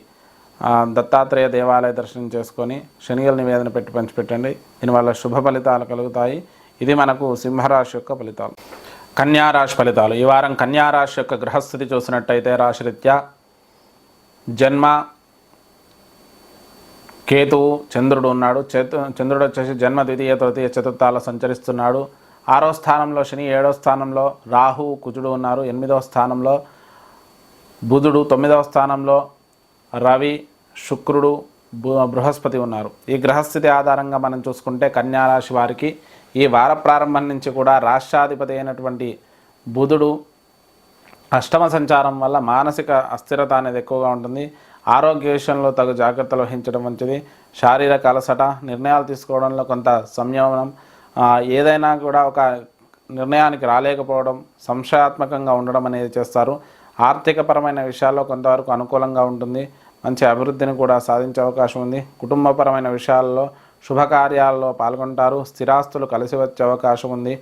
దత్తాత్రేయ దేవాలయ దర్శనం చేసుకొని శనిగల నివేదన పెట్టి పంచిపెట్టండి. దీనివల్ల శుభ ఫలితాలు కలుగుతాయి. ఇది మనకు సింహరాశి యొక్క ఫలితాలు. కన్యారాశి ఫలితాలు. ఈ వారం కన్యారాశి యొక్క గ్రహస్థితి చూసినట్టయితే రాశిరీత్యా జన్మ కేతువు, చంద్రుడు ఉన్నాడు. చంద్రుడు వచ్చేసి జన్మ, ద్వితీయ, తృతీయ, చతుర్థాల్లో సంచరిస్తున్నాడు. 6వ స్థానంలో శని, 7వ స్థానంలో రాహు, కుజుడు ఉన్నారు. 8వ స్థానంలో బుధుడు, 9వ స్థానంలో రవి, శుక్రుడు, బృహస్పతి ఉన్నారు. ఈ గ్రహస్థితి ఆధారంగా మనం చూసుకుంటే కన్యారాశి వారికి ఈ వార ప్రారంభం నుంచి కూడా రాష్ట్రాధిపతి అయినటువంటి బుధుడు అష్టమ సంచారం వల్ల మానసిక అస్థిరత అనేది ఎక్కువగా ఉంటుంది. ఆరోగ్య విషయంలో తగు జాగ్రత్తలు వహించడం మంచిది. శారీరక అలసట, నిర్ణయాలు తీసుకోవడంలో కొంత సంయమనం, ఏదైనా కూడా ఒక నిర్ణయానికి రాలేకపోవడం, సంశయాత్మకంగా ఉండడం అనేది చేస్తారు. ఆర్థికపరమైన విషయాల్లో కొంతవరకు అనుకూలంగా ఉంటుంది. మంచి అభివృద్ధిని కూడా సాధించే అవకాశం ఉంది. కుటుంబపరమైన విషయాల్లో శుభకార్యాల్లో పాల్గొంటారు. స్థిరాస్తులు కలిసి వచ్చే అవకాశం ఉంది.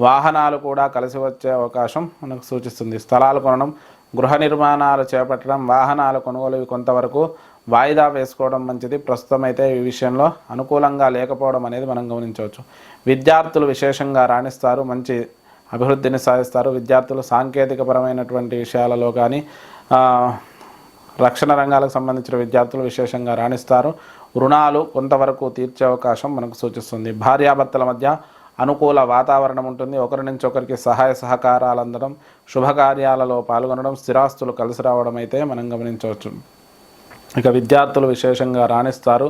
వాహనాలు కూడా కలిసి వచ్చే అవకాశం మనకు సూచిస్తుంది. స్థలాలు కొనడం, గృహ నిర్మాణాలు చేపట్టడం, వాహనాల కొనుగోలు కొంతవరకు వాయిదా వేసుకోవడం మంచిది. ప్రస్తుతం అయితే ఈ విషయంలో అనుకూలంగా లేకపోవడం అనేది మనం గమనించవచ్చు. విద్యార్థులు విశేషంగా రాణిస్తారు. మంచి అభివృద్ధిని సాధిస్తారు. విద్యార్థులు సాంకేతికపరమైనటువంటి విషయాలలో కానీ రక్షణ రంగాలకు సంబంధించిన విద్యార్థులు విశేషంగా రాణిస్తారు. రుణాలు కొంతవరకు తీర్చే అవకాశం మనకు సూచిస్తుంది. భార్యాభర్తల మధ్య అనుకూల వాతావరణం ఉంటుంది. ఒకరి నుంచి ఒకరికి సహాయ సహకారాలు అందడం, శుభకార్యాలలో పాల్గొనడం, స్థిరాస్తులు కలిసి రావడం అయితే మనం గమనించవచ్చు. ఇక విద్యార్థులు విశేషంగా రాణిస్తారు.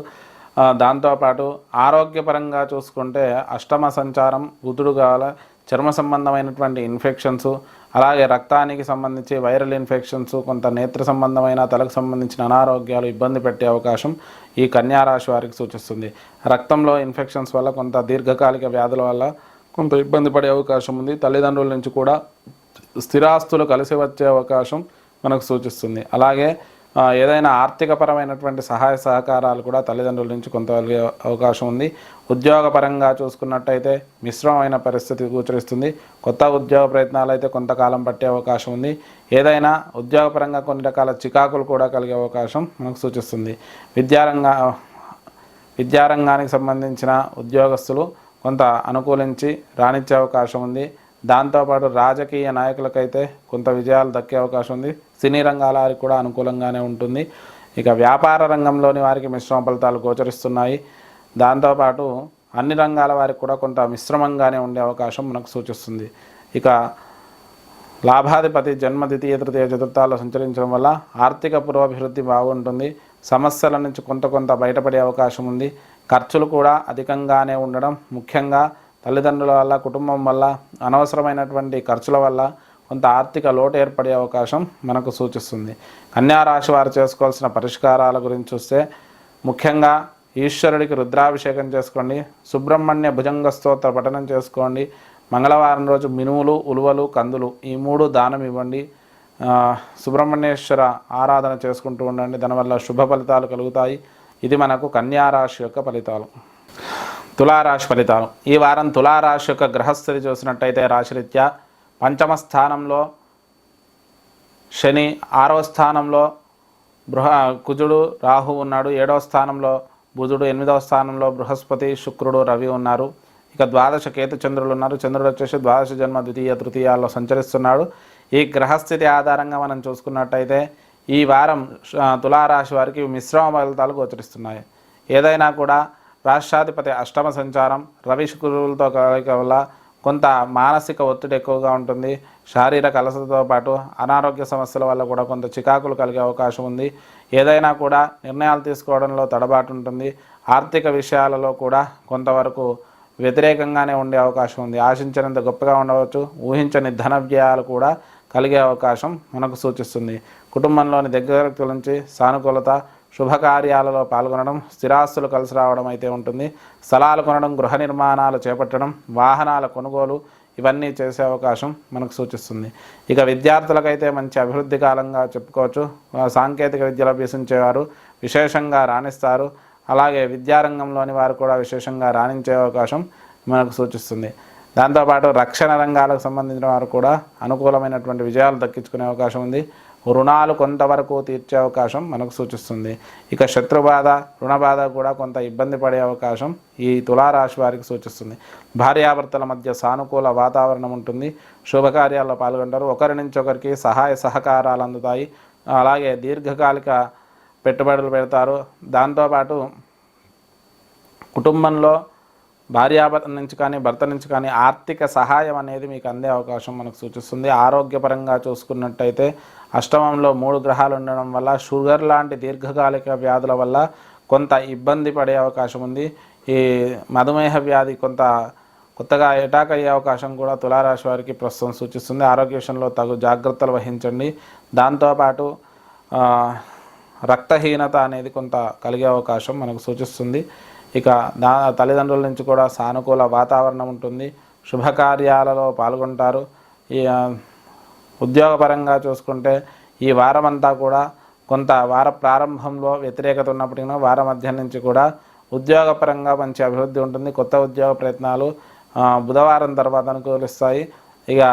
దాంతోపాటు ఆరోగ్యపరంగా చూసుకుంటే అష్టమ సంచారం, బుధుడు గల చర్మ సంబంధమైనటువంటి ఇన్ఫెక్షన్స్, అలాగే రక్తానికి సంబంధించి వైరల్ ఇన్ఫెక్షన్స్, కొంత నేత్ర సంబంధమైన, తలకు సంబంధించిన అనారోగ్యాలు ఇబ్బంది పెట్టే అవకాశం ఈ కన్యారాశి వారికి సూచిస్తుంది. రక్తంలో ఇన్ఫెక్షన్స్ వల్ల కొంత దీర్ఘకాలిక వ్యాధుల వల్ల కొంత ఇబ్బంది పడే అవకాశం ఉంది. తల్లిదండ్రుల నుంచి కూడా స్థిరాస్తులు కలిసి వచ్చే అవకాశం మనకు సూచిస్తుంది. అలాగే ఏదైనా ఆర్థికపరమైనటువంటి సహాయ సహకారాలు కూడా తల్లిదండ్రుల నుంచి కొంత కలిగే అవకాశం ఉంది. ఉద్యోగపరంగా చూసుకున్నట్టయితే మిశ్రమమైన పరిస్థితి గోచరిస్తుంది. కొత్త ఉద్యోగ ప్రయత్నాలు అయితే కొంతకాలం పట్టే అవకాశం ఉంది. ఏదైనా ఉద్యోగపరంగా కొన్ని రకాల చికాకులు కూడా కలిగే అవకాశం మనకు సూచిస్తుంది. విద్యారంగానికి సంబంధించిన ఉద్యోగస్తులు కొంత అనుకూలించి రాణించే అవకాశం ఉంది. దాంతోపాటు రాజకీయ నాయకులకైతే కొంత విజయాలు దక్కే అవకాశం ఉంది. సినీ రంగాల వారికి కూడా అనుకూలంగానే ఉంటుంది. ఇక వ్యాపార రంగంలోని వారికి మిశ్రమ ఫలితాలు గోచరిస్తున్నాయి. దాంతోపాటు అన్ని రంగాల వారికి కూడా కొంత మిశ్రమంగానే ఉండే అవకాశం మనకు సూచిస్తుంది. ఇక లాభాధిపతి జన్మ ద్వితీయ తృతీయ చతుర్థాల్లో సంచరించడం వల్ల ఆర్థిక పురోభివృద్ధి బాగుంటుంది. సమస్యల నుంచి కొంత బయటపడే అవకాశం ఉంది. ఖర్చులు కూడా అధికంగానే ఉండడం, ముఖ్యంగా తల్లిదండ్రుల వల్ల, కుటుంబం వల్ల, అనవసరమైనటువంటి ఖర్చుల వల్ల కొంత ఆర్థిక లోటు ఏర్పడే అవకాశం మనకు సూచిస్తుంది. కన్యా రాశి వారు చేసుకోవాల్సిన పరిష్కారాల గురించి చూస్తే ముఖ్యంగా ఈశ్వరుడికి రుద్రాభిషేకం చేసుకోండి. సుబ్రహ్మణ్య భుజంగ స్తోత్ర పఠనం చేసుకోండి. మంగళవారం రోజు మినుములు, ఉలువలు, కందులు ఈ 3 దానం ఇవ్వండి. సుబ్రహ్మణ్యేశ్వర ఆరాధన చేసుకుంటూ ఉండండి. దానివల్ల శుభ ఫలితాలు కలుగుతాయి. ఇది మనకు కన్యా రాశి యొక్క ఫలితాలు. తులారాశి ఫలితాలు. ఈ వారం తులారాశి యొక్క గ్రహస్థితి చూసినట్టయితే రాశిరీత్యా పంచమ స్థానంలో శని, 6వ స్థానంలో కుజుడు, రాహు ఉన్నాడు. 7వ స్థానంలో బుధుడు, 8వ స్థానంలో బృహస్పతి, శుక్రుడు, రవి ఉన్నారు. ఇక ద్వాదశ కేతు చంద్రులు ఉన్నారు. చంద్రుడు వచ్చేసి ద్వాదశ జన్మ ద్వితీయ తృతీయాల్లో సంచరిస్తున్నాడు. ఈ గ్రహస్థితి ఆధారంగా మనం చూసుకున్నట్టయితే ఈ వారం తులారాశి వారికి మిశ్రమ ఫలితాలు గోచరిస్తున్నాయి. ఏదైనా కూడా రాష్ట్రాధిపతి అష్టమ సంచారం, రవి శుక్రులతో కలయిక వల్ల కొంత మానసిక ఒత్తిడి ఎక్కువగా ఉంటుంది. శారీరక అలసటతో పాటు అనారోగ్య సమస్యల వల్ల కూడా కొంత చికాకులు కలిగే అవకాశం ఉంది. ఏదైనా కూడా నిర్ణయాలు తీసుకోవడంలో తడబాటు ఉంటుంది. ఆర్థిక విషయాలలో కూడా కొంతవరకు వ్యతిరేకంగానే ఉండే అవకాశం ఉంది. ఆశించినంత గొప్పగా ఉండవచ్చు. ఊహించని ధన వ్యయాలు కూడా కలిగే అవకాశం మనకు సూచిస్తుంది. కుటుంబంలోని దగ్గర వ్యక్తుల నుంచి సానుకూలత, శుభకార్యాలలో పాల్గొనడం, స్థిరాస్తులు కలిసి రావడం అయితే ఉంటుంది. స్థలాలు కొనడం, గృహ నిర్మాణాలు చేపట్టడం, వాహనాల కొనుగోలు ఇవన్నీ చేసే అవకాశం మనకు సూచిస్తుంది. ఇక విద్యార్థులకైతే మంచి అభివృద్ధి కాలంగా చెప్పుకోవచ్చు. సాంకేతిక విద్యలు అభ్యసించేవారు విశేషంగా రాణిస్తారు. అలాగే విద్యారంగంలోని వారు కూడా విశేషంగా రాణించే అవకాశం మనకు సూచిస్తుంది. దాంతోపాటు రక్షణ రంగాలకు సంబంధించిన వారు కూడా అనుకూలమైనటువంటి విజయాలు దక్కించుకునే అవకాశం ఉంది. రుణాలు కొంతవరకు తీర్చే అవకాశం మనకు సూచిస్తుంది. ఇక శత్రుబాధ, రుణబాధ కూడా కొంత ఇబ్బంది పడే అవకాశం ఈ తులారాశి వారికి సూచిస్తుంది. భార్యాభర్తల మధ్య సానుకూల వాతావరణం ఉంటుంది. శుభకార్యాల్లో పాల్గొంటారు. ఒకరి నుంచి ఒకరికి సహాయ సహకారాలు అందుతాయి. అలాగే దీర్ఘకాలిక పెట్టుబడులు పెడతారు. దాంతోపాటు కుటుంబంలో భార్యాభర్త నుంచి కానీ భర్త నుంచి కానీ ఆర్థిక సహాయం అనేది మీకు అందే అవకాశం మనకు సూచిస్తుంది. ఆరోగ్యపరంగా చూసుకున్నట్టయితే అష్టమంలో 3 గ్రహాలు ఉండడం వల్ల షుగర్ లాంటి దీర్ఘకాలిక వ్యాధుల వల్ల కొంత ఇబ్బంది పడే అవకాశం ఉంది. ఈ మధుమేహ వ్యాధి కొత్తగా అటాక్ అయ్యే అవకాశం కూడా తులారాశి వారికి ప్రస్తుతం సూచిస్తుంది. ఆరోగ్య విషయంలో తగు జాగ్రత్తలు వహించండి. దాంతోపాటు రక్తహీనత అనేది కొంత కలిగే అవకాశం మనకు సూచిస్తుంది. ఇక తల్లిదండ్రుల నుంచి కూడా సానుకూల వాతావరణం ఉంటుంది. శుభకార్యాలలో పాల్గొంటారు. ఈ ఉద్యోగపరంగా చూసుకుంటే ఈ వారం అంతా కూడా కొంత వార ప్రారంభంలో వ్యతిరేకత ఉన్నప్పటికీ వార మధ్యం నుంచి కూడా ఉద్యోగపరంగా మంచి అభివృద్ధి ఉంటుంది. కొత్త ఉద్యోగ ప్రయత్నాలు బుధవారం తర్వాత అనుకూలిస్తాయి. ఇక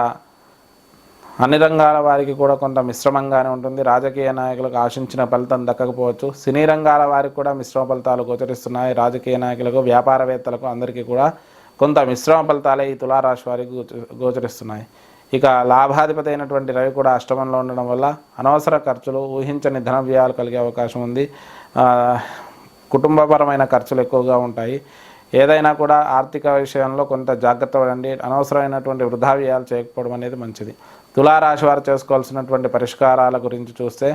అన్ని రంగాల వారికి కూడా కొంత మిశ్రమంగానే ఉంటుంది. రాజకీయ నాయకులకు ఆశించిన ఫలితం దక్కకపోవచ్చు. సినీ రంగాల వారికి కూడా మిశ్రమ ఫలితాలు గోచరిస్తున్నాయి. రాజకీయ నాయకులకు, వ్యాపారవేత్తలకు అందరికీ కూడా కొంత మిశ్రమ ఫలితాలే ఈ తులారాశి వారికి గోచరిస్తున్నాయి. ఇక లాభాధిపతి అయినటువంటి రవి కూడా అష్టమంలో ఉండడం వల్ల అనవసర ఖర్చులు, ఊహించని ధన వ్యయాలు కలిగే అవకాశం ఉంది. కుటుంబపరమైన ఖర్చులు ఎక్కువగా ఉంటాయి. ఏదైనా కూడా ఆర్థిక విషయంలో కొంత జాగ్రత్త పడండి. అనవసరమైనటువంటి వృధా వ్యయాలు చేయకపోవడం అనేది మంచిది. తులారాశి వారు చేసుకోవాల్సినటువంటి పరిష్కారాల గురించి చూస్తే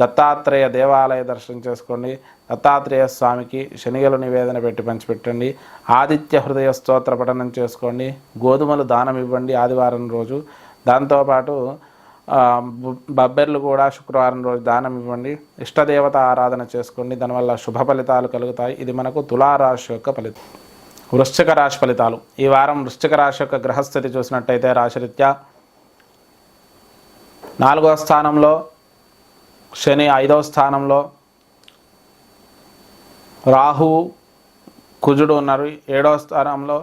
దత్తాత్రేయ దేవాలయ దర్శనం చేసుకోండి. దత్తాత్రేయ స్వామికి శనిగలు నివేదన పెట్టి పంచిపెట్టండి. ఆదిత్య హృదయ స్తోత్ర పఠనం చేసుకోండి. గోధుమలు దానం ఇవ్వండి ఆదివారం రోజు. దాంతోపాటు బబ్బెర్లు కూడా శుక్రవారం రోజు దానం ఇవ్వండి. ఇష్టదేవత ఆరాధన చేసుకోండి. దానివల్ల శుభ ఫలితాలు కలుగుతాయి. ఇది మనకు తులారాశి యొక్క ఫలితం. వృశ్చిక రాశి ఫలితాలు. ఈ వారం వృశ్చిక రాశి యొక్క గ్రహస్థితి చూసినట్టయితే రాశిరీత్యా 4వ స్థానంలో శని 5వ స్థానంలో, రాహువు కుజుడు ఉన్నారు 7వ స్థానంలో,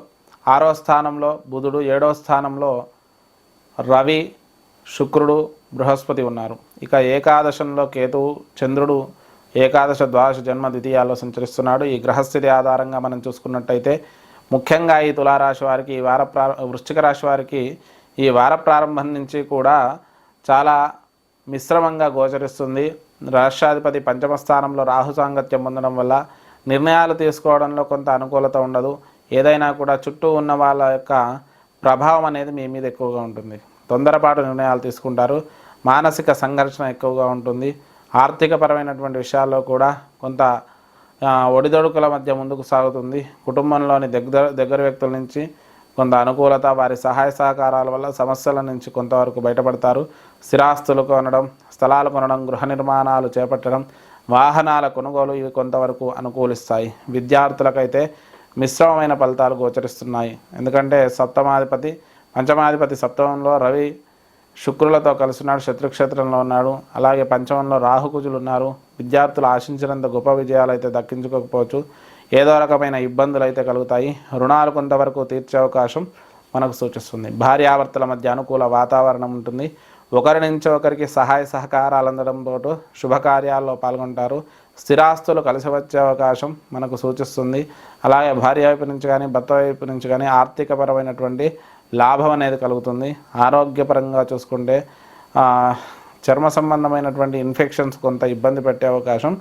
6వ స్థానంలో బుధుడు, 7వ స్థానంలో రవి, శుక్రుడు, బృహస్పతి ఉన్నారు. ఇక ఏకాదశంలో కేతువు, చంద్రుడు ఏకాదశ ద్వాదశ జన్మ ద్వితీయాల్లో సంచరిస్తున్నాడు. ఈ గ్రహస్థితి ఆధారంగా మనం చూసుకున్నట్టయితే ముఖ్యంగా ఈ తులారాశి వారికి వృశ్చిక రాశి వారికి ఈ వార ప్రారంభం నుంచి కూడా చాలా మిశ్రమంగా గోచరిస్తుంది. రాష్ట్రాధిపతి పంచమ స్థానంలో రాహు సాంగత్యం పొందడం వల్ల నిర్ణయాలు తీసుకోవడంలో కొంత అనుకూలత ఉండదు. ఏదైనా కూడా చుట్టూ ఉన్న వాళ్ళ యొక్క ప్రభావం అనేది మీ మీద ఎక్కువగా ఉంటుంది. తొందరపాటు నిర్ణయాలు తీసుకుంటారు. మానసిక సంఘర్షణ ఎక్కువగా ఉంటుంది. ఆర్థికపరమైనటువంటి విషయాల్లో కూడా కొంత ఒడిదొడుకుల మధ్య ముందుకు సాగుతుంది. కుటుంబంలోని దగ్గర వ్యక్తుల నుంచి కొంత అనుకూలత, వారి సహాయ సహకారాల వల్ల సమస్యల నుంచి కొంతవరకు బయటపడతారు. స్థిరాస్తులు కొనడం, స్థలాలు కొనడం, గృహ నిర్మాణాలు చేపట్టడం, వాహనాల కొనుగోలు ఇవి కొంతవరకు అనుకూలిస్తాయి. విద్యార్థులకైతే మిశ్రమమైన ఫలితాలు గోచరిస్తున్నాయి. ఎందుకంటే పంచమాధిపతి సప్తమంలో రవి శుక్రులతో కలిసినాడు, శత్రుక్షేత్రంలో ఉన్నాడు. అలాగే పంచమంలో రాహుకుజులు ఉన్నారు. విద్యార్థులు ఆశించినంత గొప్ప విజయాలు అయితే దక్కించుకోకపోవచ్చు. ఏదో రకమైన ఇబ్బందులు అయితే కలుగుతాయి. రుణాలు కొంతవరకు తీర్చే అవకాశం మనకు సూచిస్తుంది. భార్యాభర్తల మధ్య అనుకూల వాతావరణం ఉంటుంది. ఒకరి నుంచి ఒకరికి సహాయ సహకారాలు అందడంతో శుభకార్యాల్లో పాల్గొంటారు. స్థిరాస్తులు కలిసి వచ్చే అవకాశం మనకు సూచిస్తుంది. అలాగే భార్య వైపు నుంచి కానీ భర్త వైపు నుంచి కానీ ఆర్థికపరమైనటువంటి లాభం అనేది కలుగుతుంది. ఆరోగ్యపరంగా చూసుకుంటే చర్మ సంబంధమైనటువంటి ఇన్ఫెక్షన్స్ కొంత ఇబ్బంది పెట్టే అవకాశం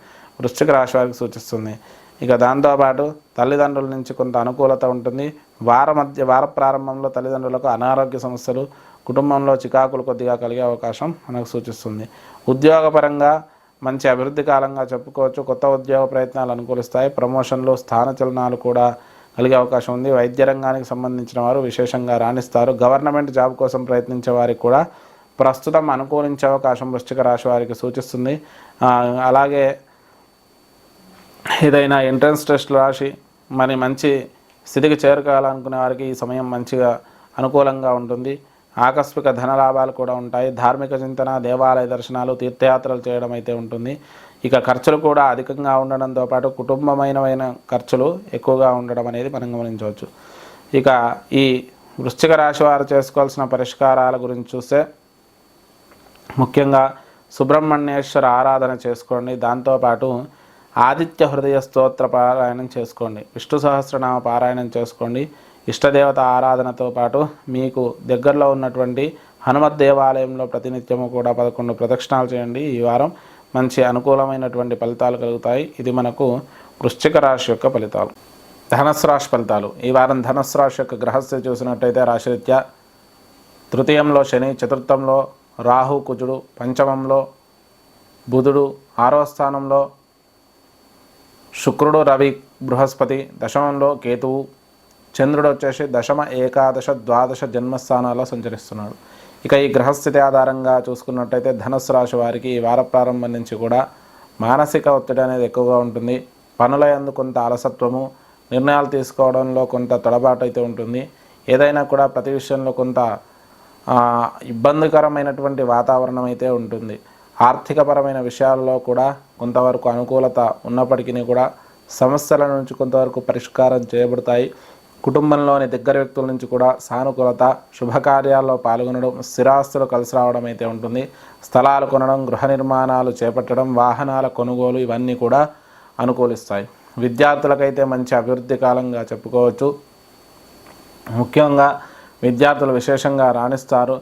వృశ్చిక రాశి వారికి సూచిస్తుంది. ఇక దాంతోపాటు తల్లిదండ్రుల నుంచి కొంత అనుకూలత ఉంటుంది. వార ప్రారంభంలో తల్లిదండ్రులకు అనారోగ్య సమస్యలు, కుటుంబంలో చికాకులు కొద్దిగా కలిగే అవకాశం మనకు సూచిస్తుంది. ఉద్యోగపరంగా మంచి అభివృద్ధి కాలంగా చెప్పుకోవచ్చు. కొత్త ఉద్యోగ ప్రయత్నాలు అనుకూలిస్తాయి. ప్రమోషన్లు, స్థానచలనాలు కూడా కలిగే అవకాశం ఉంది. వైద్య రంగానికి సంబంధించిన వారు విశేషంగా రాణిస్తారు. గవర్నమెంట్ జాబ్ కోసం ప్రయత్నించే వారికి కూడా ప్రస్తుతం అనుకూలించే అవకాశం వృశ్చిక రాశి వారికి సూచిస్తుంది. అలాగే ఏదైనా ఎంట్రన్స్ టెస్ట్లు రాసి మంచి స్థితికి చేరుకోవాలనుకునే వారికి ఈ సమయం మంచిగా అనుకూలంగా ఉంటుంది. ఆకస్మిక ధన లాభాలు కూడా ఉంటాయి. ధార్మిక చింతన, దేవాలయ దర్శనాలు, తీర్థయాత్రలు చేయడం అయితే ఉంటుంది. ఇక ఖర్చులు కూడా అధికంగా ఉండడంతో పాటు కుటుంబమైన ఖర్చులు ఎక్కువగా ఉండడం అనేది మనం గమనించవచ్చు. ఇక ఈ వృశ్చిక రాశి వారు చేసుకోవాల్సిన పరిష్కారాల గురించి చూస్తే ముఖ్యంగా సుబ్రహ్మణ్యేశ్వర ఆరాధన చేసుకోండి. దాంతోపాటు ఆదిత్య హృదయ స్తోత్ర పారాయణం చేసుకోండి. విష్ణు సహస్రనామ పారాయణం చేసుకోండి. ఇష్టదేవత ఆరాధనతో పాటు మీకు దగ్గరలో ఉన్నటువంటి హనుమత్ దేవాలయంలో ప్రతినిత్యము కూడా 11 ప్రదక్షిణాలు చేయండి. ఈ వారం మంచి అనుకూలమైనటువంటి ఫలితాలు కలుగుతాయి. ఇది మనకు వృశ్చిక రాశి యొక్క ఫలితాలు. ధనస్సు రాశి ఫలితాలు. ఈ వారం ధనస్సు రాశి యొక్క గ్రహస్థితి చూసినట్టయితే రాశిరీత్యా తృతీయంలో శని, చతుర్థంలో రాహు కుజుడు, పంచమంలో బుధుడు, 6వ స్థానంలో శుక్రుడు, రవి, బృహస్పతి, దశమంలో కేతువు, చంద్రుడు వచ్చేసి దశమ, ఏకాదశ, ద్వాదశ జన్మస్థానాల్లో సంచరిస్తున్నాడు. ఇక ఈ గ్రహస్థితి ఆధారంగా చూసుకున్నట్టయితే ధనుస్సు రాశి వారికి ఈ వార ప్రారంభం నుంచి కూడా మానసిక ఒత్తిడి అనేది ఎక్కువగా ఉంటుంది. పనుల యందు కొంత అలసత్వము, నిర్ణయాలు తీసుకోవడంలో కొంత తొడబాటు అయితే ఉంటుంది. ఏదైనా కూడా ప్రతి విషయంలో కొంత ఇబ్బందికరమైనటువంటి వాతావరణం అయితే ఉంటుంది. ఆర్థికపరమైన విషయాల్లో కూడా కొంతవరకు అనుకూలత ఉన్నప్పటికీ కూడా సమస్యల నుంచి కొంతవరకు పరిష్కారం చేయబడతాయి. కుటుంబంలోని దగ్గర వ్యక్తుల నుంచి కూడా సానుకూలత, శుభకార్యాల్లో పాల్గొనడం, స్థిరాస్తులు కలిసి రావడం అయితే ఉంటుంది. స్థలాలు కొనడం, గృహ నిర్మాణాలు చేపట్టడం, వాహనాల కొనుగోలు ఇవన్నీ కూడా అనుకూలిస్తాయి. విద్యార్థులకైతే మంచి అభివృద్ధి కాలంగా చెప్పుకోవచ్చు. ముఖ్యంగా విద్యార్థులు విశేషంగా రాణిస్తారు.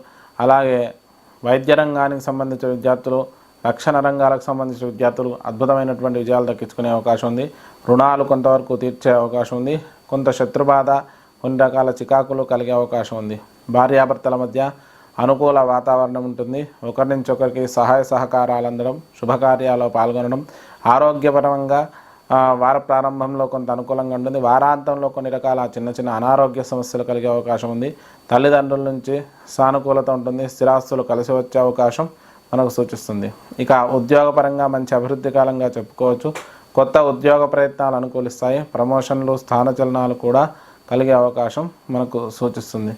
అలాగే వైద్య రంగానికి సంబంధించిన విద్యార్థులు, రక్షణ రంగాలకు సంబంధించిన విద్యార్థులు అద్భుతమైనటువంటి విజయాలు దక్కించుకునే అవకాశం ఉంది. రుణాలు కొంతవరకు తీర్చే అవకాశం ఉంది. కొంత శత్రుబాధ, కొన్ని రకాల చికాకులు కలిగే అవకాశం ఉంది. భార్యాభర్తల మధ్య అనుకూల వాతావరణం ఉంటుంది. ఒకరి నుంచి ఒకరికి సహాయ సహకారాలు అందడం, శుభకార్యాల్లో పాల్గొనడం, ఆరోగ్యపరంగా వార ప్రారంభంలో కొంత అనుకూలంగా ఉంటుంది. వారాంతంలో కొన్ని రకాల చిన్న చిన్న అనారోగ్య సమస్యలు కలిగే అవకాశం ఉంది. తల్లిదండ్రుల నుంచి సానుకూలత ఉంటుంది. స్థిరాస్తులు కలిసి వచ్చే అవకాశం మనకు సూచిస్తుంది. ఇక ఉద్యోగపరంగా మంచి అభివృద్ధి కాలంగా చెప్పుకోవచ్చు. కొత్త ఉద్యోగ ప్రయత్నాలు అనుకూలిస్తాయి. ప్రమోషన్లు, స్థానచలనాలు కూడా కలిగే అవకాశం మనకు సూచిస్తుంది.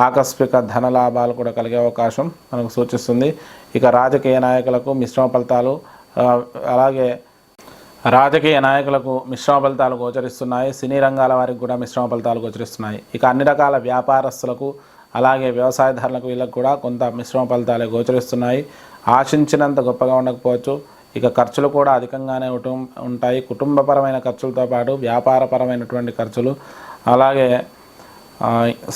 ఆకస్మిక ధన లాభాలు కూడా కలిగే అవకాశం మనకు సూచిస్తుంది. ఇక రాజకీయ నాయకులకు మిశ్రమ ఫలితాలు, అలాగే రాజకీయ నాయకులకు మిశ్రమ ఫలితాలు గోచరిస్తున్నాయి. సినీ రంగాల వారికి కూడా మిశ్రమ ఫలితాలు గోచరిస్తున్నాయి. ఇక అన్ని రకాల వ్యాపారస్తులకు అలాగే వ్యవసాయదారులకు వీళ్ళకు కూడా కొంత మిశ్రమ ఫలితాలే గోచరిస్తున్నాయి. ఆశించినంత గొప్పగా ఉండకపోవచ్చు. ఇక ఖర్చులు కూడా అధికంగానే ఉంటాయి. కుటుంబపరమైన ఖర్చులతో పాటు వ్యాపారపరమైనటువంటి ఖర్చులు అలాగే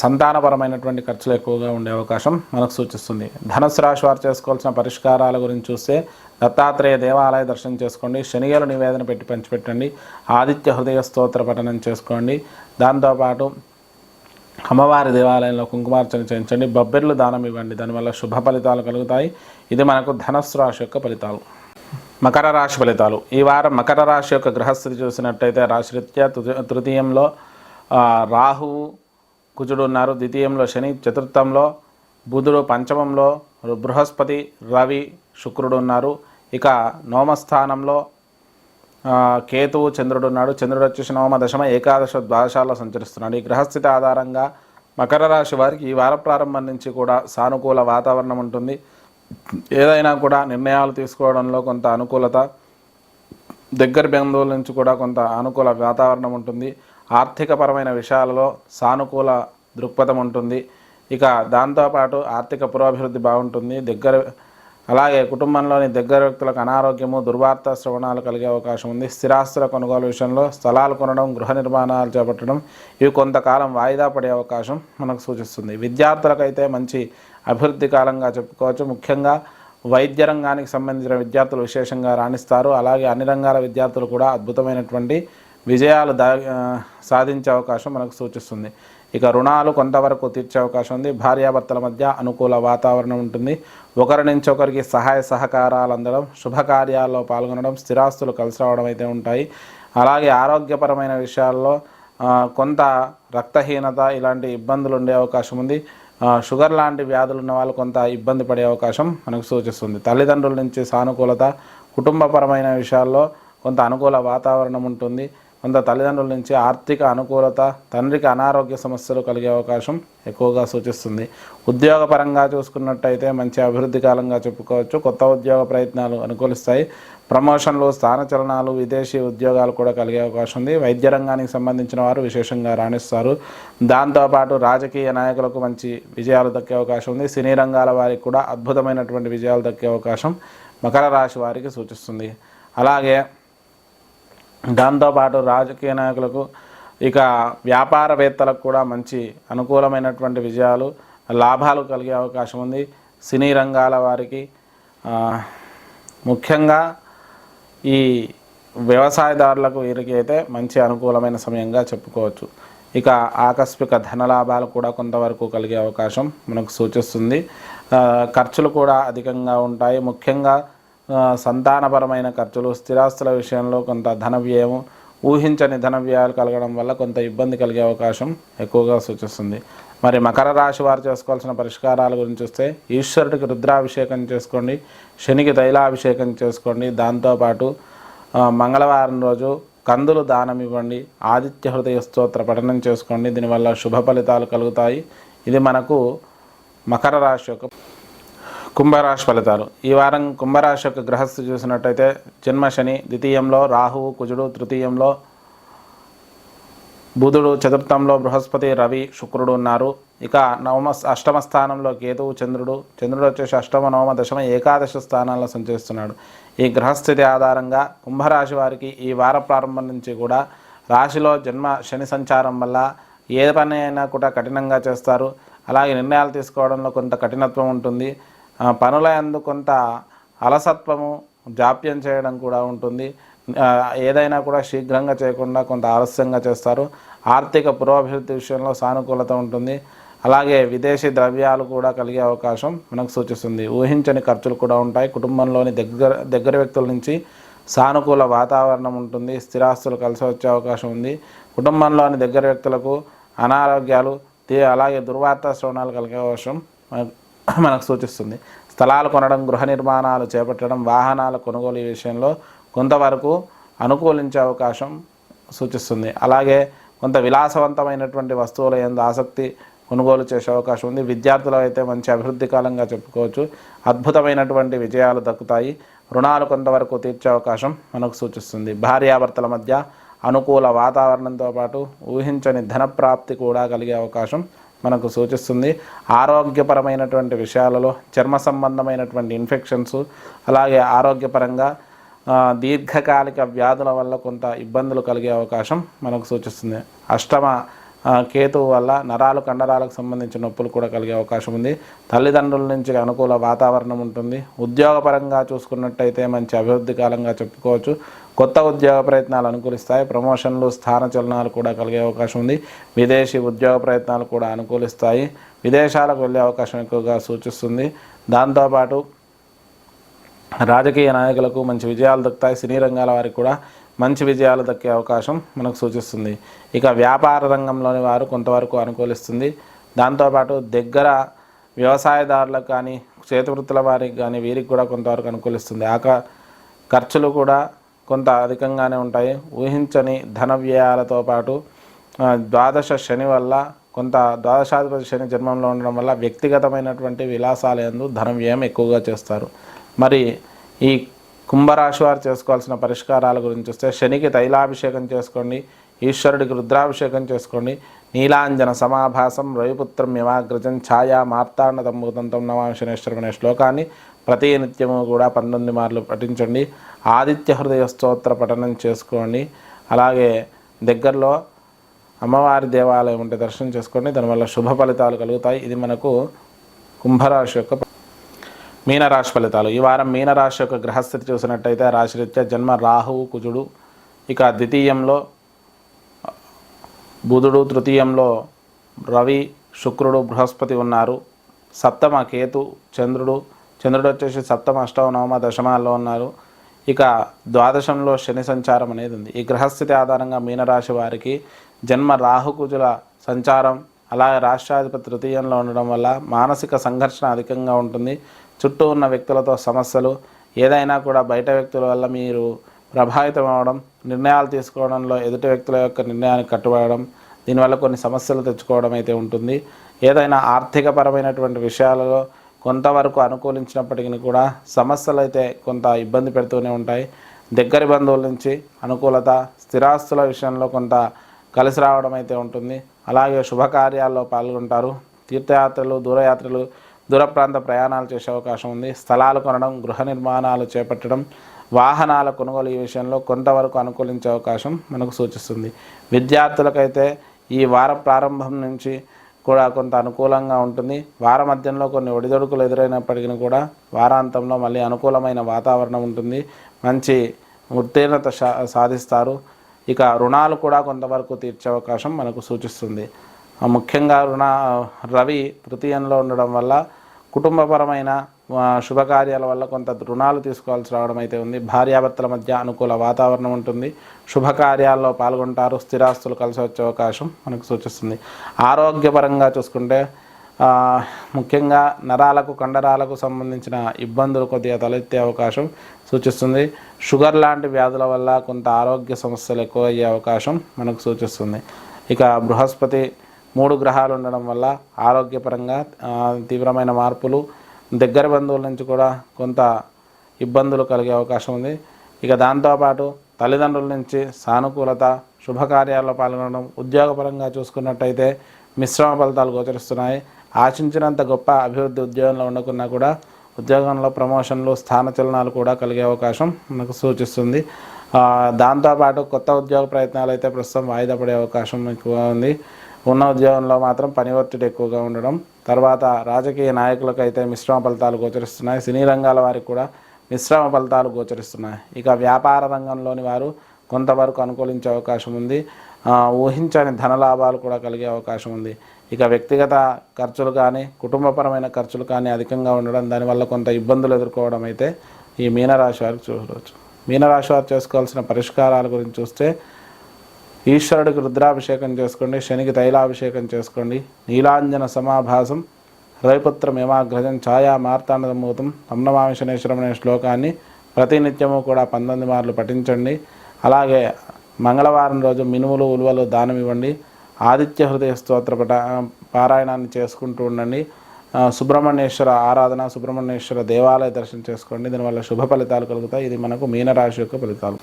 సంతానపరమైనటువంటి ఖర్చులు ఎక్కువగా ఉండే అవకాశం మనకు సూచిస్తుంది. ధనుసు రాశి వారు చేసుకోవాల్సిన పరిష్కారాల గురించి చూస్తే దత్తాత్రేయ దేవాలయ దర్శనం చేసుకోండి. శనిగలు నివేదన పెట్టి పంచిపెట్టండి. ఆదిత్య హృదయ స్తోత్ర పఠనం చేసుకోండి. దాంతోపాటు అమ్మవారి దేవాలయంలో కుంకుమార్చన చేయించండి. బొబ్బెర్లు దానం ఇవ్వండి. దానివల్ల శుభ ఫలితాలు కలుగుతాయి. ఇది మనకు ధనుసు రాశి యొక్క ఫలితాలు. మకర రాశి ఫలితాలు. ఈ వారం మకర రాశి యొక్క గ్రహస్థితి చూసినట్టయితే రాశిరీత్యా తృతీయంలో రాహువు కుజుడు ఉన్నారు. ద్వితీయంలో శని, చతుర్థంలో బుధుడు, పంచమంలో బృహస్పతి, రవి, శుక్రుడు ఉన్నారు. ఇక నవమస్థానంలో కేతువు, చంద్రుడు ఉన్నాడు. చంద్రుడు వచ్చేసి నవమ, దశమ, ఏకాదశ, ద్వాదశాల్లో సంచరిస్తున్నాడు. ఈ గ్రహస్థితి ఆధారంగా మకర రాశి వారికి ఈ వార ప్రారంభం నుంచి కూడా సానుకూల వాతావరణం ఉంటుంది. ఏదైనా కూడా నిర్ణయాలు తీసుకోవడంలో కొంత అనుకూలత, దగ్గర బంధువుల నుంచి కూడా కొంత అనుకూల వాతావరణం ఉంటుంది. ఆర్థికపరమైన విషయాలలో సానుకూల దృక్పథం ఉంటుంది. ఇక దాంతోపాటు ఆర్థిక పురోభివృద్ధి బాగుంటుంది. అలాగే కుటుంబంలోని దగ్గర వ్యక్తులకు అనారోగ్యము, దుర్వార్త శ్రవణాలు కలిగే అవకాశం ఉంది. స్థిరాస్తుల కొనుగోలు విషయంలో స్థలాలు కొనడం, గృహ నిర్మాణాలు చేపట్టడం ఇవి కొంతకాలం వాయిదా పడే అవకాశం మనకు సూచిస్తుంది. విద్యార్థులకైతే మంచి అభివృద్ధి కాలంగా చెప్పుకోవచ్చు. ముఖ్యంగా వైద్య రంగానికి సంబంధించిన విద్యార్థులు విశేషంగా రాణిస్తారు. అలాగే అన్ని రంగాల విద్యార్థులు కూడా అద్భుతమైనటువంటి విజయాలు సాధించే అవకాశం మనకు సూచిస్తుంది. ఇక రుణాలు కొంతవరకు తీర్చే అవకాశం ఉంది. భార్యాభర్తల మధ్య అనుకూల వాతావరణం ఉంటుంది. ఒకరి నుంచి ఒకరికి సహాయ సహకారాలు అందడం, శుభకార్యాల్లో పాల్గొనడం, స్థిరాస్తులు కలిసి రావడం అయితే ఉంటాయి. అలాగే ఆరోగ్యపరమైన విషయాల్లో కొంత రక్తహీనత ఇలాంటి ఇబ్బందులు ఉండే అవకాశం ఉంది. షుగర్ లాంటి వ్యాధులు ఉన్న వాళ్ళు కొంత ఇబ్బంది పడే అవకాశం మనకు సూచిస్తుంది. తల్లిదండ్రుల నుంచి సానుకూలత, కుటుంబపరమైన విషయాల్లో కొంత అనుకూల వాతావరణం ఉంటుంది. కొంత తల్లిదండ్రుల నుంచి ఆర్థిక అనుకూలత, తండ్రికి అనారోగ్య సమస్యలు కలిగే అవకాశం ఎక్కువగా సూచిస్తుంది. ఉద్యోగపరంగా చూసుకున్నట్టయితే మంచి అభివృద్ధి కాలంగా చెప్పుకోవచ్చు. కొత్త ఉద్యోగ ప్రయత్నాలు అనుకూలిస్తాయి. ప్రమోషన్లు, స్థానచలనాలు, విదేశీ ఉద్యోగాలు కూడా కలిగే అవకాశం ఉంది. వైద్య రంగానికి సంబంధించిన వారు విశేషంగా రాణిస్తారు. దాంతోపాటు రాజకీయ నాయకులకు మంచి విజయాలు దక్కే అవకాశం ఉంది. సినీ రంగాల వారికి కూడా అద్భుతమైనటువంటి విజయాలు దక్కే అవకాశం మకర రాశి వారికి సూచిస్తుంది. అలాగే దాంతోపాటు రాజకీయ నాయకులకు ఇక వ్యాపారవేత్తలకు కూడా మంచి అనుకూలమైనటువంటి విజయాలు, లాభాలు కలిగే అవకాశం ఉంది. సినీ రంగాల వారికి ముఖ్యంగా ఈ వ్యవసాయదారులకు వీరికి అయితే మంచి అనుకూలమైన సమయంగా చెప్పుకోవచ్చు. ఇక ఆకస్మిక ధనలాభాలు కూడా కొంతవరకు కలిగే అవకాశం మనకు సూచిస్తుంది. ఖర్చులు కూడా అధికంగా ఉంటాయి. ముఖ్యంగా సంతానపరమైన ఖర్చులు, స్థిరాస్తుల విషయంలో కొంత ధన వ్యయము, ఊహించని ధన వ్యయాలు కలగడం వల్ల కొంత ఇబ్బంది కలిగే అవకాశం ఎక్కువగా సూచిస్తుంది. మరి మకర రాశి వారు చేసుకోవాల్సిన పరిష్కారాల గురించి వస్తే ఈశ్వరుడికి రుద్రాభిషేకం చేసుకోండి, శనికి తైలాభిషేకం చేసుకోండి. దాంతోపాటు మంగళవారం రోజు కందులు దానం ఇవ్వండి, ఆదిత్య హృదయ స్తోత్ర పఠనం చేసుకోండి. దీనివల్ల శుభ ఫలితాలు కలుగుతాయి. ఇది మనకు మకర రాశి యొక్క. కుంభరాశి ఫలితాలు. ఈ వారం కుంభరాశి యొక్క గ్రహస్థితి చూసినట్టయితే జన్మ శని, ద్వితీయంలో రాహువు కుజుడు, తృతీయంలో బుధుడు, చతుర్థంలో బృహస్పతి, రవి, శుక్రుడు ఉన్నారు. ఇక అష్టమ స్థానంలో కేతువు, చంద్రుడు వచ్చేసి అష్టమ, నవమ, దశమ, ఏకాదశ స్థానాల్లో సంచరిస్తున్నాడు. ఈ గ్రహస్థితి ఆధారంగా కుంభరాశి వారికి ఈ వార ప్రారంభం నుంచి కూడా రాశిలో జన్మ శని సంచారం వల్ల ఏ పని అయినా కూడా కఠినంగా చేస్తారు. అలాగే నిర్ణయాలు తీసుకోవడంలో కొంత కఠినత్వం ఉంటుంది. పనుల యందు కొంత అలసత్వము, జాప్యం చేయడం కూడా ఉంటుంది. ఏదైనా కూడా శీఘ్రంగా చేయకుండా కొంత ఆలస్యంగా చేస్తారు. ఆర్థిక పురోభివృద్ధి విషయంలో సానుకూలత ఉంటుంది. అలాగే విదేశీ ద్రవ్యాలు కూడా కలిగే అవకాశం మనకు సూచిస్తుంది. ఊహించని ఖర్చులు కూడా ఉంటాయి. కుటుంబంలోని దగ్గర వ్యక్తుల నుంచి సానుకూల వాతావరణం ఉంటుంది. స్థిరాస్తులు కలిసి వచ్చే అవకాశం ఉంది. కుటుంబంలోని దగ్గర వ్యక్తులకు అనారోగ్యాలు, అలాగే దుర్వార్త శ్రవణాలు కలిగే అవకాశం మనకు సూచిస్తుంది. స్థలాలు కొనడం, గృహ నిర్మాణాలు చేపట్టడం, వాహనాల కొనుగోలు ఈ విషయంలో కొంతవరకు అనుకూలించే అవకాశం సూచిస్తుంది. అలాగే కొంత విలాసవంతమైనటువంటి వస్తువుల యందు ఆసక్తి కొనుగోలు చేసే అవకాశం ఉంది. విద్యార్థులు అయితే మంచి అభివృద్ధి కాలంగా చెప్పుకోవచ్చు. అద్భుతమైనటువంటి విజయాలు దక్కుతాయి. రుణాలు కొంతవరకు తీర్చే అవకాశం మనకు సూచిస్తుంది. భార్యాభర్తల మధ్య అనుకూల వాతావరణంతో పాటు ఊహించని ధన ప్రాప్తి కూడా కలిగే అవకాశం మనకు సూచిస్తుంది. ఆరోగ్యపరమైనటువంటి విషయాలలో చర్మ సంబంధమైనటువంటి ఇన్ఫెక్షన్స్, అలాగే ఆరోగ్యపరంగా దీర్ఘకాలిక వ్యాధుల వల్ల కొంత ఇబ్బందులు కలిగే అవకాశం మనకు సూచిస్తుంది. అష్టమ కేతువు వల్ల నరాలు కండరాలకు సంబంధించిన నొప్పులు కూడా కలిగే అవకాశం ఉంది. తల్లిదండ్రుల నుంచి అనుకూల వాతావరణం ఉంటుంది. ఉద్యోగపరంగా చూసుకున్నట్టయితే మంచి అభివృద్ధి కాలంగా చెప్పుకోవచ్చు. కొత్త ఉద్యోగ ప్రయత్నాలు అనుకూలిస్తాయి. ప్రమోషన్లు, స్థానచలనాలు కూడా కలిగే అవకాశం ఉంది. విదేశీ ఉద్యోగ ప్రయత్నాలు కూడా అనుకూలిస్తాయి. విదేశాలకు వెళ్ళే అవకాశం ఎక్కువగా సూచిస్తుంది. దాంతోపాటు రాజకీయ నాయకులకు మంచి విజయాలు దక్కుతాయి. సినీ రంగాల వారికి కూడా మంచి విజయాలు దక్కే అవకాశం మనకు సూచిస్తుంది. ఇక వ్యాపార రంగంలోని వారు కొంతవరకు అనుకూలిస్తుంది. దాంతోపాటు దగ్గర వ్యవసాయదారులకు కానీ, చేతివృత్తుల వారికి కానీ వీరికి కూడా కొంతవరకు అనుకూలిస్తుంది. ఖర్చులు కూడా కొంత అధికంగానే ఉంటాయి. ఊహించని ధన వ్యయాలతో పాటు ద్వాదశ శని వల్ల కొంత ద్వాదశాధిపతి శని జన్మంలో ఉండడం వల్ల వ్యక్తిగతమైనటువంటి విలాసాలందు ధన వ్యయం ఎక్కువగా చేస్తారు. మరి ఈ కుంభరాశి వారు చేసుకోవాల్సిన పరిష్కారాల గురించి చూస్తే శనికి తైలాభిషేకం చేసుకోండి, ఈశ్వరుడికి రుద్రాభిషేకం చేసుకోండి, నీలాంజన సమాభాసం రవిపుత్రం యమాగ్రజం ఛాయా మార్తాండ తంభూతంతం నమామి శనేశ్వరం అనే శ్లోకాన్ని ప్రతి నిత్యము కూడా 19 మార్లు పఠించండి. ఆదిత్య హృదయ స్తోత్ర పఠనం చేసుకోండి. అలాగే దగ్గరలో అమ్మవారి దేవాలయం ఉంటే దర్శనం చేసుకోండి. దానివల్ల శుభ ఫలితాలు కలుగుతాయి. ఇది మనకు కుంభరాశి యొక్క మీనరాశి ఫలితాలు. ఈ వారం మీనరాశి యొక్క గ్రహస్థితి చూసినట్టయితే రాశిరీత్యా జన్మ రాహువు కుజుడు, ఇక ద్వితీయంలో బుధుడు, తృతీయంలో రవి, శుక్రుడు, బృహస్పతి ఉన్నారు. సప్తమ కేతు, చంద్రుడు వచ్చేసి సప్తమ, అష్టమ, నవమ, దశమాల్లో ఉన్నారు. ఇక ద్వాదశంలో శని సంచారం అనేది ఉంది. ఈ గ్రహస్థితి ఆధారంగా మీనరాశి వారికి జన్మ రాహుకుజుల సంచారం, అలాగే రాష్ట్రాధిపతి తృతీయంలో ఉండడం వల్ల మానసిక సంఘర్షణ అధికంగా ఉంటుంది. చుట్టూ ఉన్న వ్యక్తులతో సమస్యలు, ఏదైనా కూడా బయట వ్యక్తుల వల్ల మీరు ప్రభావితం అవ్వడం, నిర్ణయాలు తీసుకోవడంలో ఎదుటి వ్యక్తుల యొక్క నిర్ణయానికి కట్టుబడడం, దీనివల్ల కొన్ని సమస్యలు తెచ్చుకోవడం అయితే ఉంటుంది. ఏదైనా ఆర్థికపరమైనటువంటి విషయాలలో కొంతవరకు అనుకూలించినప్పటికీ కూడా సమస్యలు అయితే కొంత ఇబ్బంది పెడుతూనే ఉంటాయి. దగ్గరి బంధువుల నుంచి అనుకూలత, స్థిరాస్తుల విషయంలో కొంత కలిసి రావడం అయితే ఉంటుంది. అలాగే శుభకార్యాల్లో పాల్గొంటారు. తీర్థయాత్రలు, దూరయాత్రలు, దూర ప్రాంత ప్రయాణాలు చేసే అవకాశం ఉంది. స్థలాలు కొనడం, గృహ నిర్మాణాలు చేపట్టడం, వాహనాల కొనుగోలు ఈ విషయంలో కొంతవరకు అనుకూలించే అవకాశం మనకు సూచిస్తుంది. విద్యార్థులకైతే ఈ వార ప్రారంభం నుంచి కూడా కొంత అనుకూలంగా ఉంటుంది. వార మధ్యంలో కొన్ని ఒడిదొడుకులు ఎదురైనప్పటికీ కూడా వారాంతంలో మళ్ళీ అనుకూలమైన వాతావరణం ఉంటుంది. మంచి ఉత్తీర్ణత సాధిస్తారు. ఇక రుణాలు కూడా కొంతవరకు తీర్చే అవకాశం మనకు సూచిస్తుంది. ముఖ్యంగా రవి తృతీయంలో ఉండడం వల్ల కుటుంబపరమైన శుభకార్యాల వల్ల కొంత రుణాలు తీసుకోవాల్సి రావడం అయితే ఉంది. భార్యాభర్తల మధ్య అనుకూల వాతావరణం ఉంటుంది. శుభకార్యాల్లో పాల్గొంటారు. స్థిరాస్తులు కలిసి వచ్చే అవకాశం మనకు సూచిస్తుంది. ఆరోగ్యపరంగా చూసుకుంటే ముఖ్యంగా నరాలకు, కండరాలకు సంబంధించిన ఇబ్బందులు కొద్దిగా తలెత్తే అవకాశం సూచిస్తుంది. షుగర్ లాంటి వ్యాధుల వల్ల కొంత ఆరోగ్య సమస్యలు ఎక్కువ అయ్యే అవకాశం మనకు సూచిస్తుంది. ఇక బృహస్పతి 3 గ్రహాలు ఉండడం వల్ల ఆరోగ్యపరంగా తీవ్రమైన మార్పులు, దగ్గర బంధువుల నుంచి కూడా కొంత ఇబ్బందులు కలిగే అవకాశం ఉంది. ఇక దాంతోపాటు తల్లిదండ్రుల నుంచి సానుకూలత, శుభకార్యాల్లో పాల్గొనడం, ఉద్యోగపరంగా చూసుకున్నట్టయితే మిశ్రమ ఫలితాలు గోచరిస్తున్నాయి. ఆశించినంత గొప్ప అభివృద్ధి ఉద్యోగంలో ఉండకున్నా కూడా ఉద్యోగంలో ప్రమోషన్లు, స్థానచలనాలు కూడా కలిగే అవకాశం మనకు సూచిస్తుంది. దాంతోపాటు కొత్త ఉద్యోగ ప్రయత్నాలు అయితే ప్రస్తుతం వాయిదా పడే అవకాశం ఎక్కువ ఉంది. ఉన్న ఉద్యోగంలో మాత్రం పని ఒత్తిడి ఎక్కువగా ఉండడం. తర్వాత రాజకీయ నాయకులకు అయితే మిశ్రమ ఫలితాలు గోచరిస్తున్నాయి. సినీ రంగాల వారికి కూడా మిశ్రమ ఫలితాలు గోచరిస్తున్నాయి. ఇక వ్యాపార రంగంలోని వారు కొంతవరకు అనుకూలించే అవకాశం ఉంది. ఊహించని ధనలాభాలు కూడా కలిగే అవకాశం ఉంది. ఇక వ్యక్తిగత ఖర్చులు కానీ, కుటుంబపరమైన ఖర్చులు కానీ అధికంగా ఉండడం, దానివల్ల కొంత ఇబ్బందులు ఎదుర్కోవడం అయితే ఈ మీనరాశి వారికి చూడవచ్చు. మీనరాశి వారు చేసుకోవాల్సిన పరిష్కారాల గురించి చూస్తే ఈశ్వరుడికి రుద్రాభిషేకం చేసుకోండి, శనికి తైలాభిషేకం చేసుకోండి, నీలాంజన సమాభాసం రవిపుత్రం యమాగ్రజం ఛాయా మార్తాండమూతం తమ్నమామి శనేశ్వరం అనే శ్లోకాన్ని ప్రతినిత్యము కూడా 19 మార్లు పఠించండి. అలాగే మంగళవారం రోజు మినుములు, ఉలువలు దానం ఇవ్వండి. ఆదిత్య హృదయ స్తోత్ర పారాయణాన్ని చేసుకుంటూ ఉండండి. సుబ్రహ్మణ్యేశ్వర ఆరాధన, సుబ్రహ్మణ్యేశ్వర దేవాలయ దర్శనం చేసుకోండి. దీనివల్ల శుభ ఫలితాలు కలుగుతాయి. ఇది మనకు మీనరాశి యొక్క ఫలితాలు.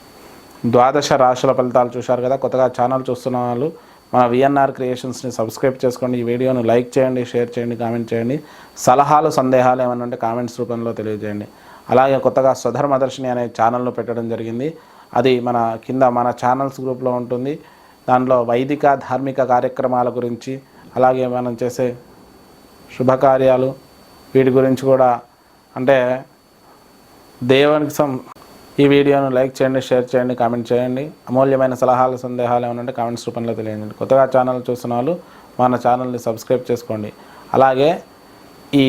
ద్వాదశ రాశుల ఫలితాలు చూశారు కదా. కొత్తగా ఛానల్ చూస్తున్న వాళ్ళు మన విఎన్ఆర్ క్రియేషన్స్ని సబ్స్క్రైబ్ చేసుకోండి. ఈ వీడియోను లైక్ చేయండి, షేర్ చేయండి, కామెంట్ చేయండి. సలహాలు సందేహాలు ఏమైనా ఉంటే కామెంట్స్ రూపంలో తెలియజేయండి. అలాగే కొత్తగా స్వధర్మదర్శిని అనే ఛానల్ను పెట్టడం జరిగింది. అది మన కింద మన ఛానల్స్ గ్రూప్లో ఉంటుంది. దానిలో వైదిక ధార్మిక కార్యక్రమాల గురించి, అలాగే మనం చేసే శుభకార్యాలు వీటి గురించి కూడా, అంటే దేవునికి ఈ వీడియోను లైక్ చేయండి, షేర్ చేయండి, కామెంట్ చేయండి. అమూల్యమైన సలహాలు సందేహాలు ఏమైనా ఉంటే కామెంట్స్ రూపంలో తెలియజేయండి. కొత్తగా ఛానల్ చూస్తున్న వాళ్ళు మన ఛానల్ని సబ్స్క్రైబ్ చేసుకోండి. అలాగే ఈ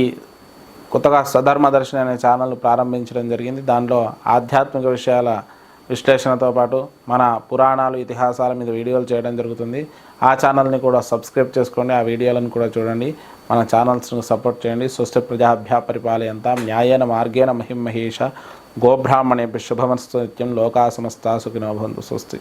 కొత్తగా స్వధర్మదర్శిని అనే ఛానల్ ప్రారంభించడం జరిగింది. దానిలో ఆధ్యాత్మిక విషయాల విశ్లేషణతో పాటు మన పురాణాలు, ఇతిహాసాల మీద వీడియోలు చేయడం జరుగుతుంది. ఆ ఛానల్ని కూడా సబ్స్క్రైబ్ చేసుకోండి. ఆ వీడియోలను కూడా చూడండి. మన ఛానల్స్ను సపోర్ట్ చేయండి. స్వస్తి ప్రజాభ్యా పరిపాలయంతాం న్యాయేన మార్గేణ మహిం మహేష గోబ్రాహ్మణేభ్యః శుభమస్తు నిత్యం. లోకా సమస్తా సుఖినో భవంతు. స్వస్తి.